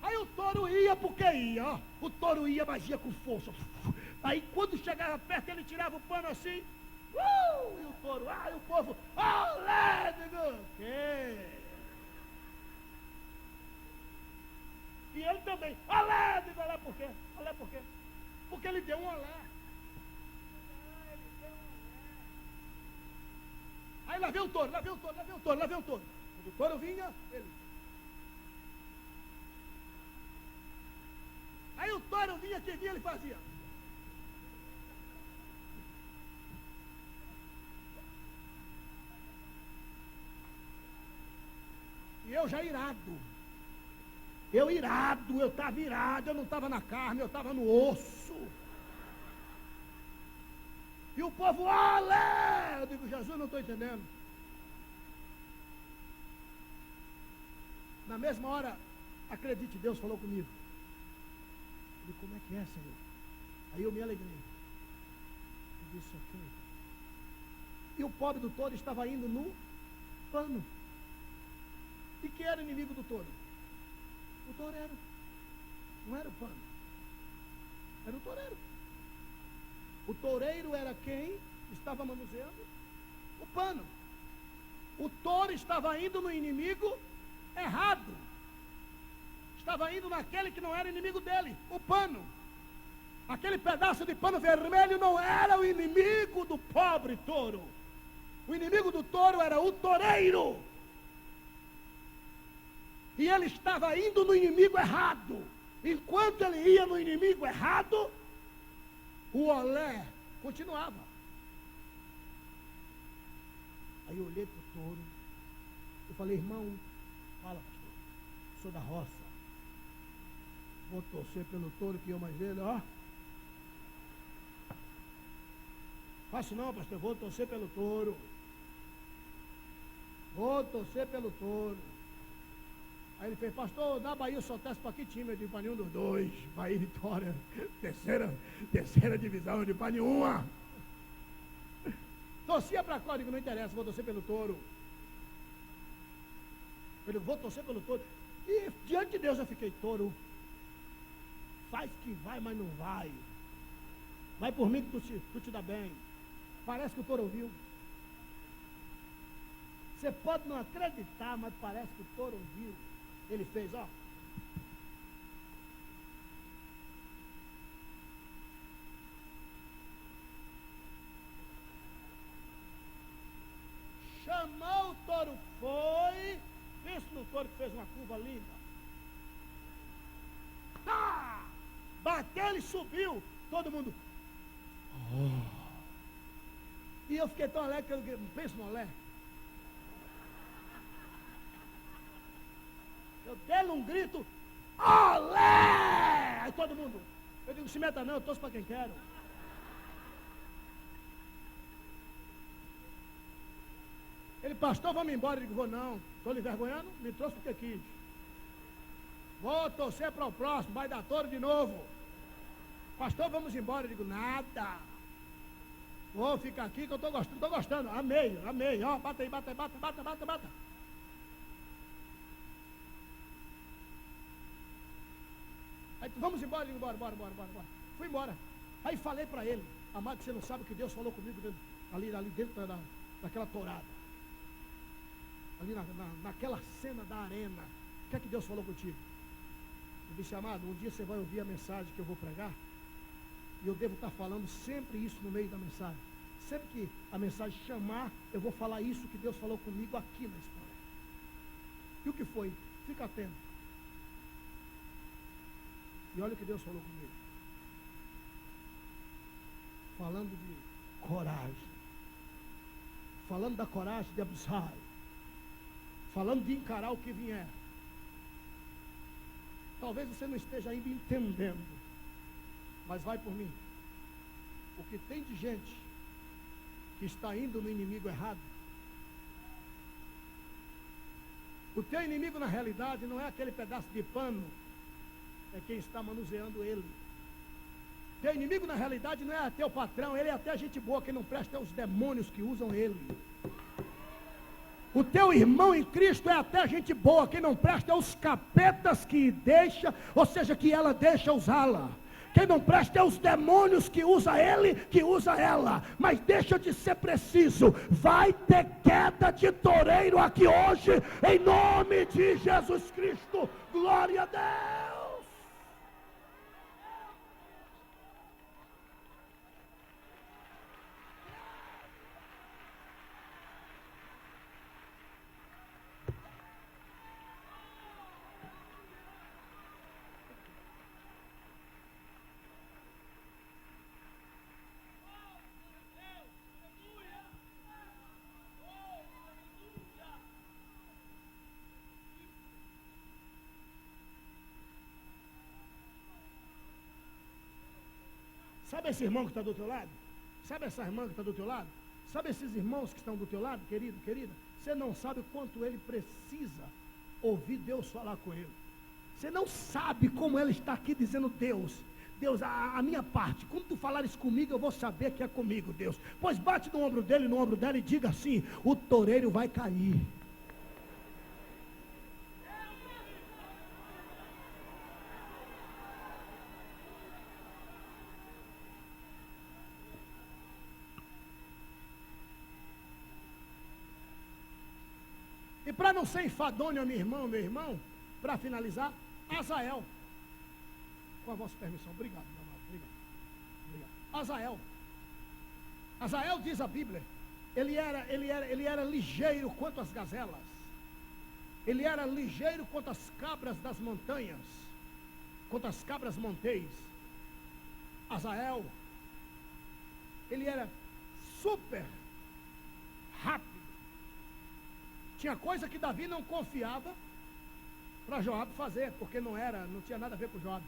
Aí o touro ia porque ia, ó. O touro ia, mas ia com força. Aí quando chegava perto, ele tirava o pano assim. E o touro, e o povo, olé, digo, que? E ele também, olé, digo, olé por quê? Olé por quê? Porque ele deu um olé. Aí lá veio o touro, lá veio o touro, lá veio o touro, lá veio o touro. Quando o touro vinha, ele. Aí o touro vinha, que vinha, ele fazia. E eu já irado. Eu estava irado, eu não estava na carne, eu estava no osso. E o povo, olé! Eu digo, Jesus, não estou entendendo. Na mesma hora, acredite, Deus falou comigo. Eu digo, como é que é, Senhor? Aí eu me alegrei. Eu disse, ok. E o pobre do touro estava indo no pano. E quem era inimigo do touro? O toureiro. Não era o pano. Era o toureiro. O toureiro era quem estava manuseando o pano. O touro estava indo no inimigo errado. Estava indo naquele que não era inimigo dele, o pano. Aquele pedaço de pano vermelho não era o inimigo do pobre touro. O inimigo do touro era o toureiro. E ele estava indo no inimigo errado. Enquanto ele ia no inimigo errado, o olé continuava. Aí eu olhei para o touro. Eu falei, irmão, fala, pastor, sou da roça. Vou torcer pelo touro que eu mais ele, ó. Faço não, pastor, vou torcer pelo touro. Vou torcer pelo touro. Aí ele fez, pastor, na Bahia eu só testo para que time? Eu digo, para nenhum dos dois. Bahia e Vitória, terceira divisão, eu digo, para nenhuma. Torcia para código, não interessa, vou torcer pelo touro. Eu digo, vou torcer pelo touro. E diante de Deus eu fiquei, touro, faz que vai, mas não vai. Vai por mim que tu te dá bem. Parece que o touro ouviu. Você pode não acreditar, mas parece que o touro ouviu. Ele fez, ó. Chamou o touro, foi. Pensa no touro que fez uma curva linda. Tá! Bateu, ele subiu. Todo mundo. Oh. E eu fiquei tão alegre que eu penso no olé. Eu dei um grito, olé! Aí todo mundo, eu digo, se meta não, eu torço para quem quero. Ele, pastor, vamos embora. Eu digo, vou não, estou lhe envergonhando, me trouxe porque quis. Vou torcer para o próximo, vai dar touro de novo. Pastor, vamos embora. Eu digo, nada. Vou ficar aqui que eu estou gostando, amei, ó, bata aí, bata. Aí, vamos embora, digo, bora. Fui embora. Aí falei para ele, amado, você não sabe o que Deus falou comigo ali dentro daquela tourada. Ali naquela cena da arena. O que é que Deus falou contigo? Eu disse, amado, um dia você vai ouvir a mensagem que eu vou pregar. E eu devo estar falando sempre isso no meio da mensagem. Sempre que a mensagem chamar, eu vou falar isso que Deus falou comigo aqui na história. E o que foi? Fica atento. E olha o que Deus falou comigo. Falando de coragem. Falando da coragem de Abisai. Falando de encarar o que vier. Talvez você não esteja ainda entendendo. Mas vai por mim. O que tem de gente que está indo no inimigo errado. O teu inimigo na realidade não é aquele pedaço de pano. É quem está manuseando ele. Teu inimigo na realidade não é até o patrão. Ele é até gente boa, que não presta, é os demônios que usam ele. O teu irmão em Cristo é até gente boa, quem não presta é os capetas que deixa, ou seja, que ela deixa usá-la. Quem não presta é os demônios que usa ele, que usa ela. Mas deixa de ser preciso. Vai ter queda de toureiro aqui hoje, em nome de Jesus Cristo. Glória a Deus. Sabe esse irmão que está do teu lado? Sabe essa irmã que está do teu lado? Sabe esses irmãos que estão do teu lado, querido, querida? Você não sabe o quanto ele precisa ouvir Deus falar com ele. Você não sabe como ela está aqui dizendo: Deus, a minha parte, quando tu falares comigo, eu vou saber que é comigo, Deus. Pois bate no ombro dele, no ombro dela e diga assim: o toureiro vai cair. E para não ser enfadonho, minha irmã, meu irmão, para finalizar, Azael. Com a vossa permissão, obrigado, meu amado, obrigado. Azael diz a Bíblia, ele era ligeiro quanto as gazelas. Ele era ligeiro quanto as cabras das montanhas, quanto as cabras monteis. Azael, ele era super rápido. Tinha coisa que Davi não confiava para Joabe fazer, porque não tinha nada a ver com Joabe.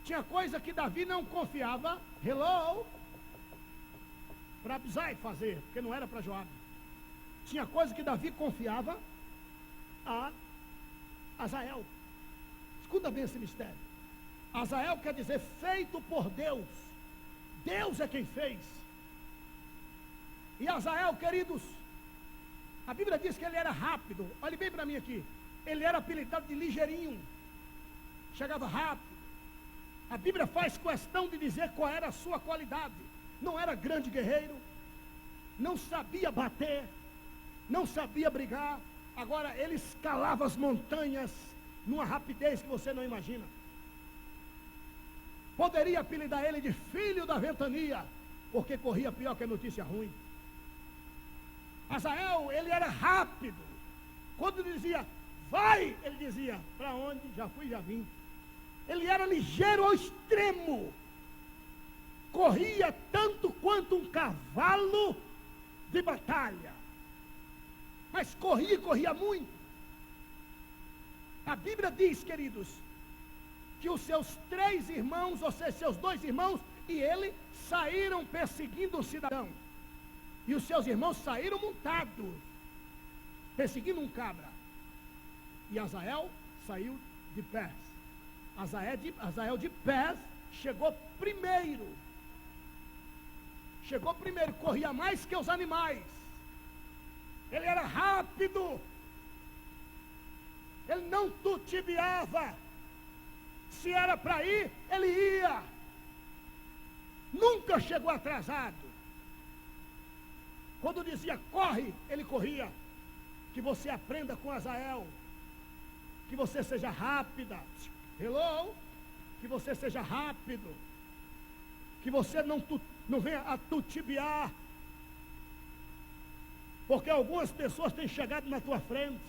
Tinha coisa que Davi não confiava, para Abisai fazer, porque não era para Joabe. Tinha coisa que Davi confiava a Azael. Escuta bem esse mistério. Azael quer dizer feito por Deus. Deus é quem fez. E Azael, queridos, a Bíblia diz que ele era rápido. Olhe bem para mim aqui. Ele era apelidado de ligeirinho. Chegava rápido. A Bíblia faz questão de dizer qual era a sua qualidade. Não era grande guerreiro. Não sabia bater. Não sabia brigar. Agora ele escalava as montanhas numa rapidez que você não imagina. Poderia apelidar ele de filho da ventania, porque corria pior que a notícia ruim. Azael, ele era rápido. Quando dizia, vai, ele dizia, para onde? Já fui, já vim. Ele era ligeiro ao extremo. Corria tanto quanto um cavalo de batalha. Mas corria muito. A Bíblia diz, queridos, que os seus 3 irmãos, ou seja, seus 2 irmãos e ele, saíram perseguindo o cidadão. E os seus irmãos saíram montados, perseguindo um cabra. E Azael saiu de pés. Azael de pés chegou primeiro. Corria mais que os animais. Ele era rápido. Ele não titubeava. Se era para ir, ele ia. Nunca chegou atrasado. Quando dizia corre, ele corria. Que você aprenda com Azael. Que você seja rápida. Que você seja rápido. Que você não venha a titubear. Porque algumas pessoas têm chegado na tua frente.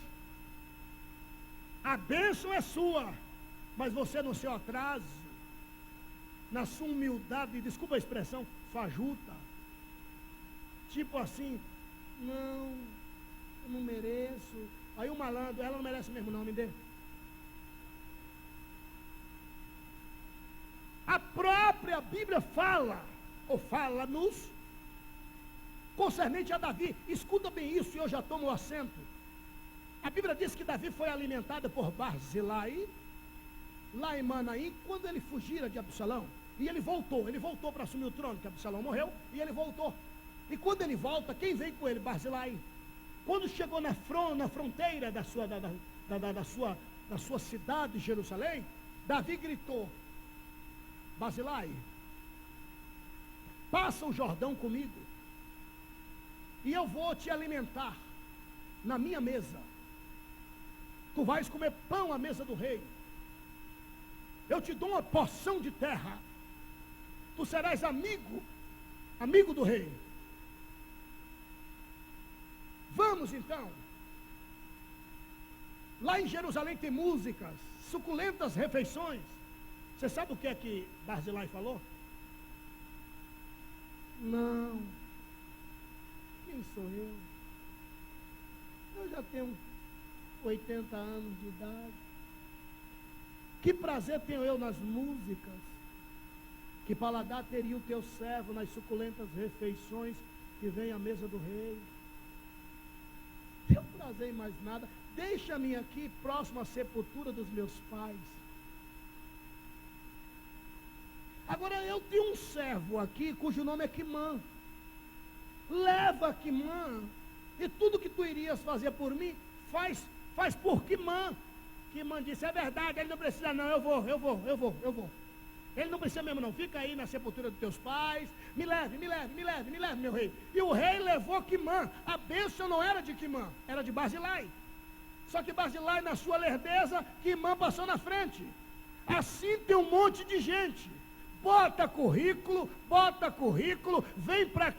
A bênção é sua, mas você no seu atraso na sua humildade, desculpa a expressão, fajuta. Tipo assim, não, eu não mereço. Aí o malandro, ela não merece mesmo não, me dê. A própria Bíblia fala, ou fala-nos, concernente a Davi. Escuta bem isso e eu já tomo o assento. A Bíblia diz que Davi foi alimentado por Barzilai, lá em Manaim, quando ele fugira de Absalão. E ele voltou para assumir o trono, que Absalão morreu, e ele voltou. E quando ele volta, quem vem com ele? Barzilai. Quando chegou na fronteira da sua cidade, Jerusalém, Davi gritou: Barzilai, passa o Jordão comigo, e eu vou te alimentar na minha mesa. Tu vais comer pão à mesa do rei. Eu te dou uma porção de terra. Tu serás amigo do rei. Vamos então. Lá em Jerusalém tem músicas, suculentas refeições. Você sabe o que é que Barzilai falou? Não. Quem sou eu? Eu já tenho 80 anos de idade. Que prazer tenho eu nas músicas? Que paladar teria o teu servo nas suculentas refeições que vem à mesa do rei? Não prazer em mais nada. Deixa-me aqui próximo à sepultura dos meus pais. Agora eu tenho um servo aqui cujo nome é Quimã. Leva Quimã, e tudo que tu irias fazer por mim, faz por Quimã. Quimã disse: é verdade, ele não precisa não, eu vou. Ele não precisa mesmo não, fica aí na sepultura dos teus pais, me leve, meu rei. E o rei levou Quimã. A bênção não era de Quimã, era de Barzilai. Só que Barzilai, na sua lerdeza, Quimã passou na frente. Assim tem um monte de gente. Bota currículo, vem para a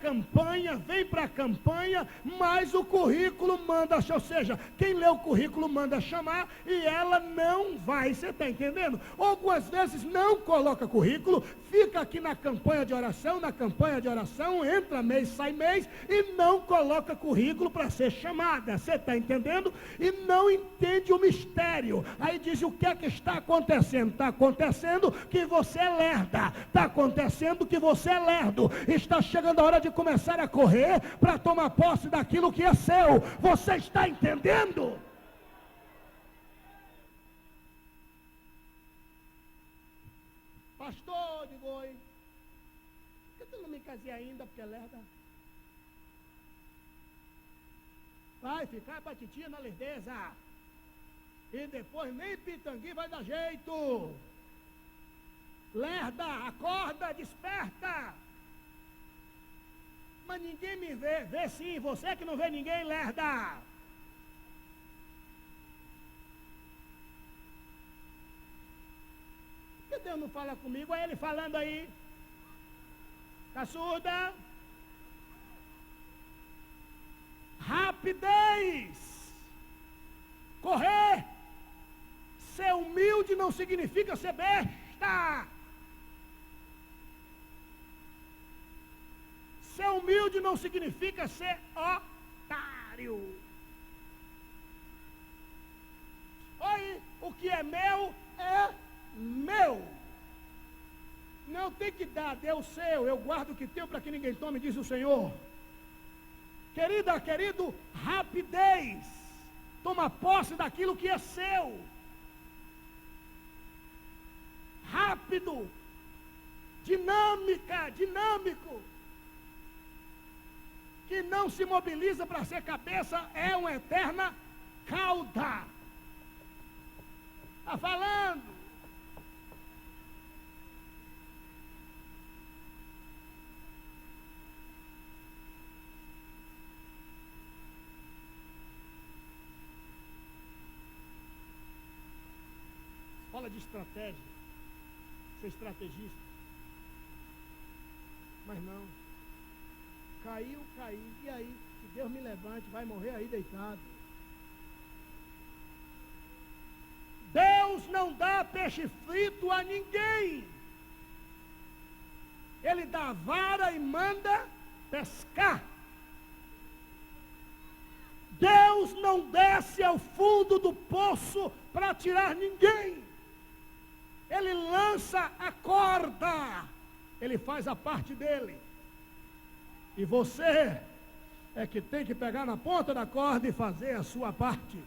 campanha, mas o currículo manda, ou seja, quem lê o currículo manda chamar e ela não vai, você está entendendo? Algumas vezes não coloca currículo, fica aqui na campanha de oração, entra mês, sai mês e não coloca currículo para ser chamada, você está entendendo? E não entende o mistério. Aí diz: o que é que está acontecendo? Está acontecendo que você é lerda. Está acontecendo que você é lerdo. Está chegando a hora de começar a correr para tomar posse daquilo que é seu. Você está entendendo? Pastor, digo: oi. Por que tu não me casei ainda? Porque é lerda. Vai ficar pra titia na lerdeza. E depois nem pitangui vai dar jeito. Lerda, acorda, desperta. Mas ninguém me vê. Vê sim, você que não vê ninguém, lerda. Por que Deus não fala comigo? É ele falando aí. Tá surda? Rapidez. Correr. Ser humilde não significa ser besta. Ser humilde não significa ser otário. Oi, o que é meu é meu. Não tem que dar, Deus seu, eu guardo o que tenho para que ninguém tome, diz o Senhor. Querida, querido, rapidez. Toma posse daquilo que é seu. Rápido. Dinâmico. Que não se mobiliza para ser cabeça, é uma eterna cauda. Está falando? Fala de estratégia, ser estrategista. Mas não. Caiu, e aí? Que Deus me levante, vai morrer aí deitado. Deus não dá peixe frito a ninguém. Ele dá a vara e manda pescar. Deus não desce ao fundo do poço para tirar ninguém. Ele lança a corda. Ele faz a parte dele. E você é que tem que pegar na ponta da corda e fazer a sua parte.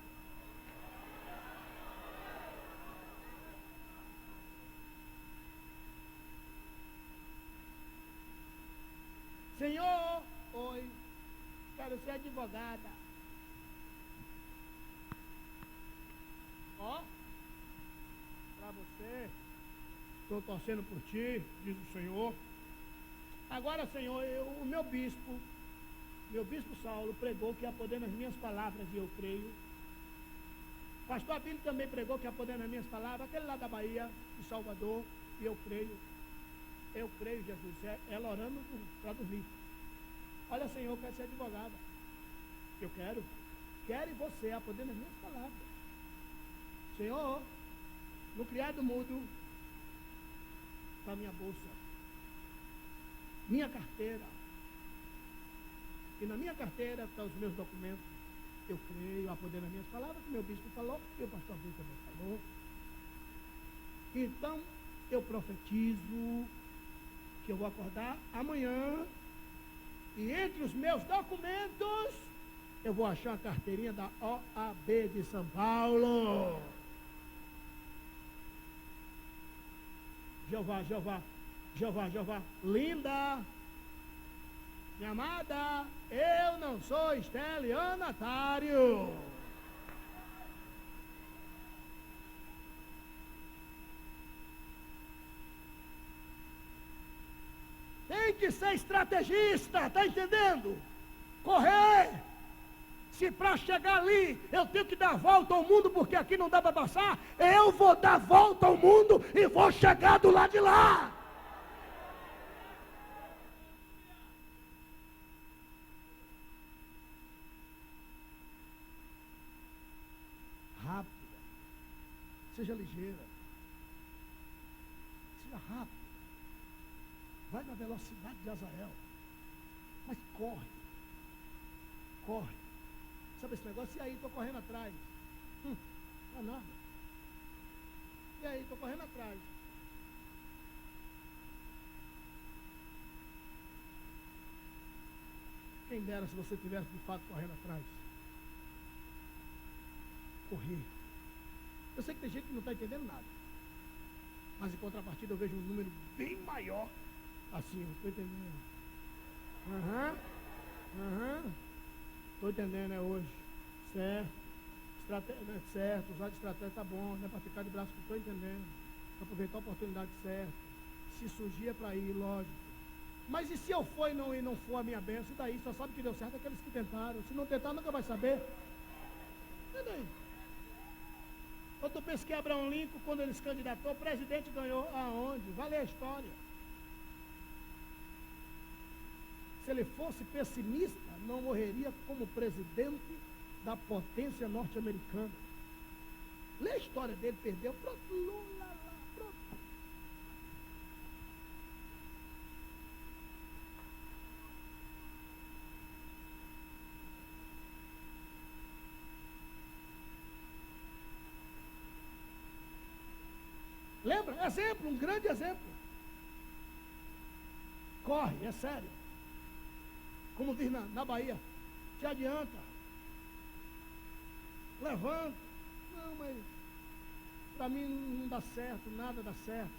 Senhor, oi, quero ser advogada. Ó, para você, estou torcendo por ti, diz o Senhor. Agora, Senhor, o meu bispo Saulo pregou que há poder nas minhas palavras e eu creio. Pastor Abílio também pregou que há poder nas minhas palavras, aquele lá da Bahia, de Salvador, e eu creio. Eu creio, Jesus, ela orando para dormir. Olha, Senhor, eu quero ser advogada. Eu quero. Quero e você, há poder nas minhas palavras. Senhor, no criado mudo, está minha bolsa, minha carteira. E na minha carteira estão os meus documentos. Eu creio, há poder nas minhas palavras, que meu bispo falou, e o pastor Abílio também falou. Então, eu profetizo que eu vou acordar amanhã e entre os meus documentos eu vou achar a carteirinha da OAB de São Paulo. Jeová, linda, minha amada, eu não sou estelionatário. Tem que ser estrategista, está entendendo? Correr. Se para chegar ali eu tenho que dar a volta ao mundo, porque aqui não dá para passar, eu vou dar a volta ao mundo e vou chegar do lado de lá. Rápida. Seja ligeira. Seja rápida. Vai na velocidade de Azael. Mas corre. Corre. Sabe esse negócio? E aí, estou correndo atrás. Não é nada. E aí, estou correndo atrás. Quem dera se você tivesse de fato correndo atrás. Correr. Eu sei que tem gente que não está entendendo nada. Mas em contrapartida eu vejo um número bem maior. Assim, eu estou entendendo. Estou entendendo, hoje. Certo. Certo, usar de estratégia está bom, não é para ficar de braço, estou entendendo. Para aproveitar a oportunidade certa. Se surgir é para ir, lógico. Mas e se eu for e não for a minha bênção, e daí? Só sabe que deu certo aqueles que tentaram. Se não tentar, nunca vai saber. E daí? Ou tu pensa que Abraão Lincoln, quando ele se candidatou, o presidente ganhou aonde? Vai ler a história. Se ele fosse pessimista, não morreria como presidente da potência norte-americana. Lê a história dele, perdeu, pronto, Lula lá, pronto. Lembra? Exemplo, um grande exemplo. Corre, é sério. Como diz na Bahia, te adianta. Levanta. Não, mas para mim não dá certo, nada dá certo.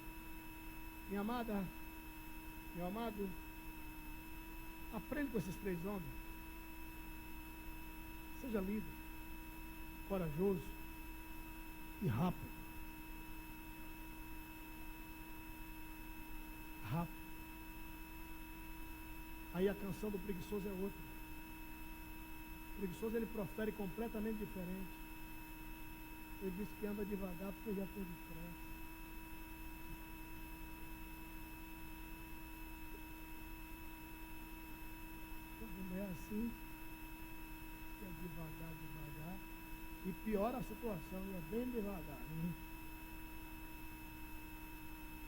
Minha amada, meu amado, aprende com esses três homens. Seja líder, corajoso e rápido. Rápido. Aí a canção do preguiçoso é outra. O preguiçoso ele profere completamente diferente. Ele diz que anda devagar porque já teve pressa. Quando é assim, é devagar. E piora a situação, é bem devagar.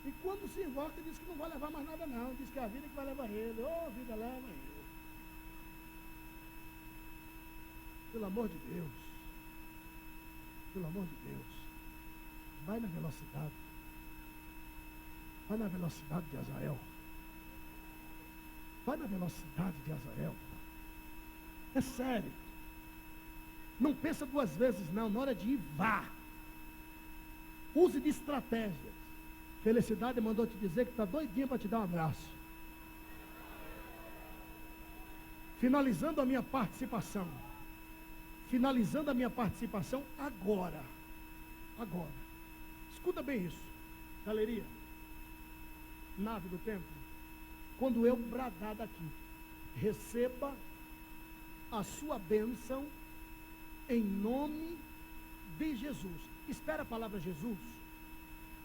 E quando se invoca, diz que não vai levar mais nada não. Diz que é a vida que vai levar ele. A vida leva ele. Pelo amor de Deus. Pelo amor de Deus. Vai na velocidade. Vai na velocidade de Azael. Vai na velocidade de Azael. É sério. Não pensa duas vezes não. Na hora de ir, vá. Use de estratégias. Felicidade mandou te dizer que está doidinha para te dar um abraço. Finalizando a minha participação. Finalizando a minha participação agora. Agora. Escuta bem isso. Galeria. Nave do templo. Quando eu bradar daqui, receba a sua bênção em nome de Jesus. Espera a palavra Jesus.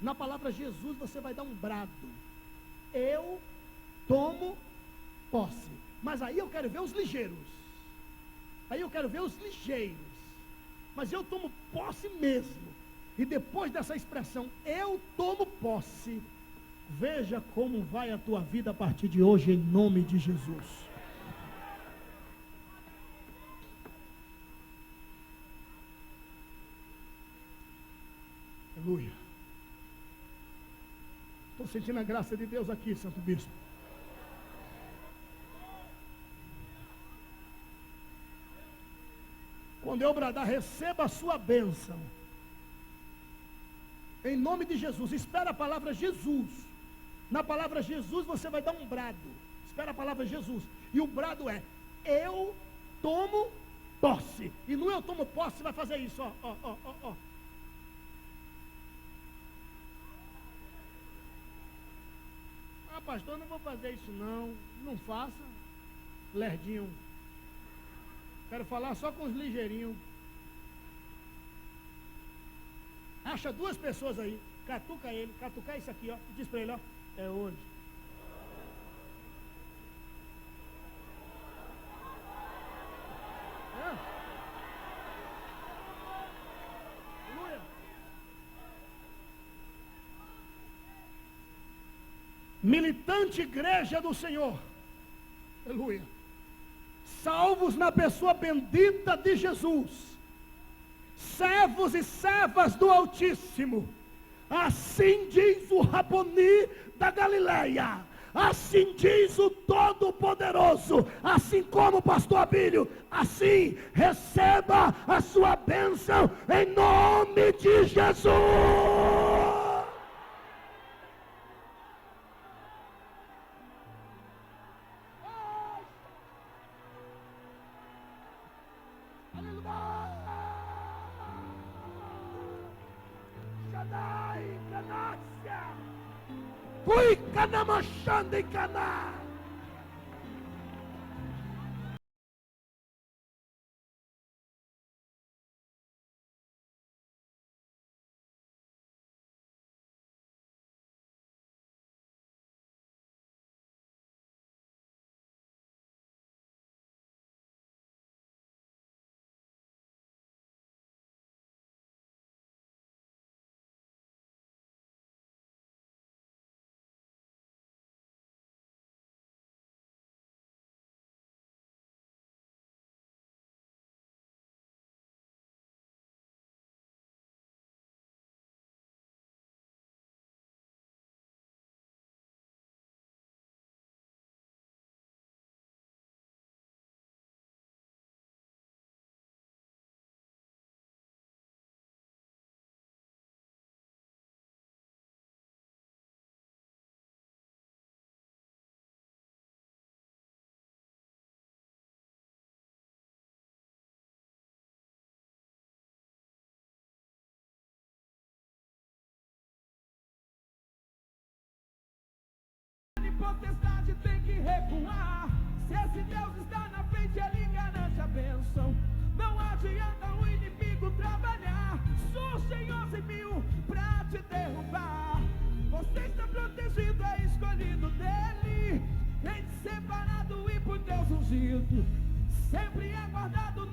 Na palavra Jesus você vai dar um brado. Eu tomo posse. Mas aí eu quero ver os ligeiros. Aí eu quero ver os ligeiros. Mas eu tomo posse mesmo. E depois dessa expressão, eu tomo posse. Veja como vai a tua vida a partir de hoje, em nome de Jesus. Aleluia. Estou sentindo a graça de Deus aqui, Santo Bispo. Quando eu bradar, receba a sua bênção. Em nome de Jesus. Espera a palavra Jesus. Na palavra Jesus você vai dar um brado. Espera a palavra Jesus. E o brado é: eu tomo posse. E no eu tomo posse você vai fazer isso, ó. Ah, pastor, eu não vou fazer isso não. Não faça. Lerdinho. Quero falar só com os ligeirinhos. Acha duas pessoas aí. Catuca ele. Catuca isso aqui, ó. E diz para ele, ó. É hoje. Aleluia. Militante igreja do Senhor. Aleluia. Salvos na pessoa bendita de Jesus. Servos e servas do Altíssimo. Assim diz o Raboni da Galileia. Assim diz o Todo-Poderoso. Assim como o pastor Abílio. Assim receba a sua bênção em nome de Jesus. Fui canamachando em Caná. Potestade tem que recuar. Se esse Deus está na frente, ele garante a bênção. Não adianta o inimigo trabalhar. Só o Senhor se viu pra te derrubar. Você está protegido, é escolhido dele, entre separado e por Deus ungido. Sempre é guardado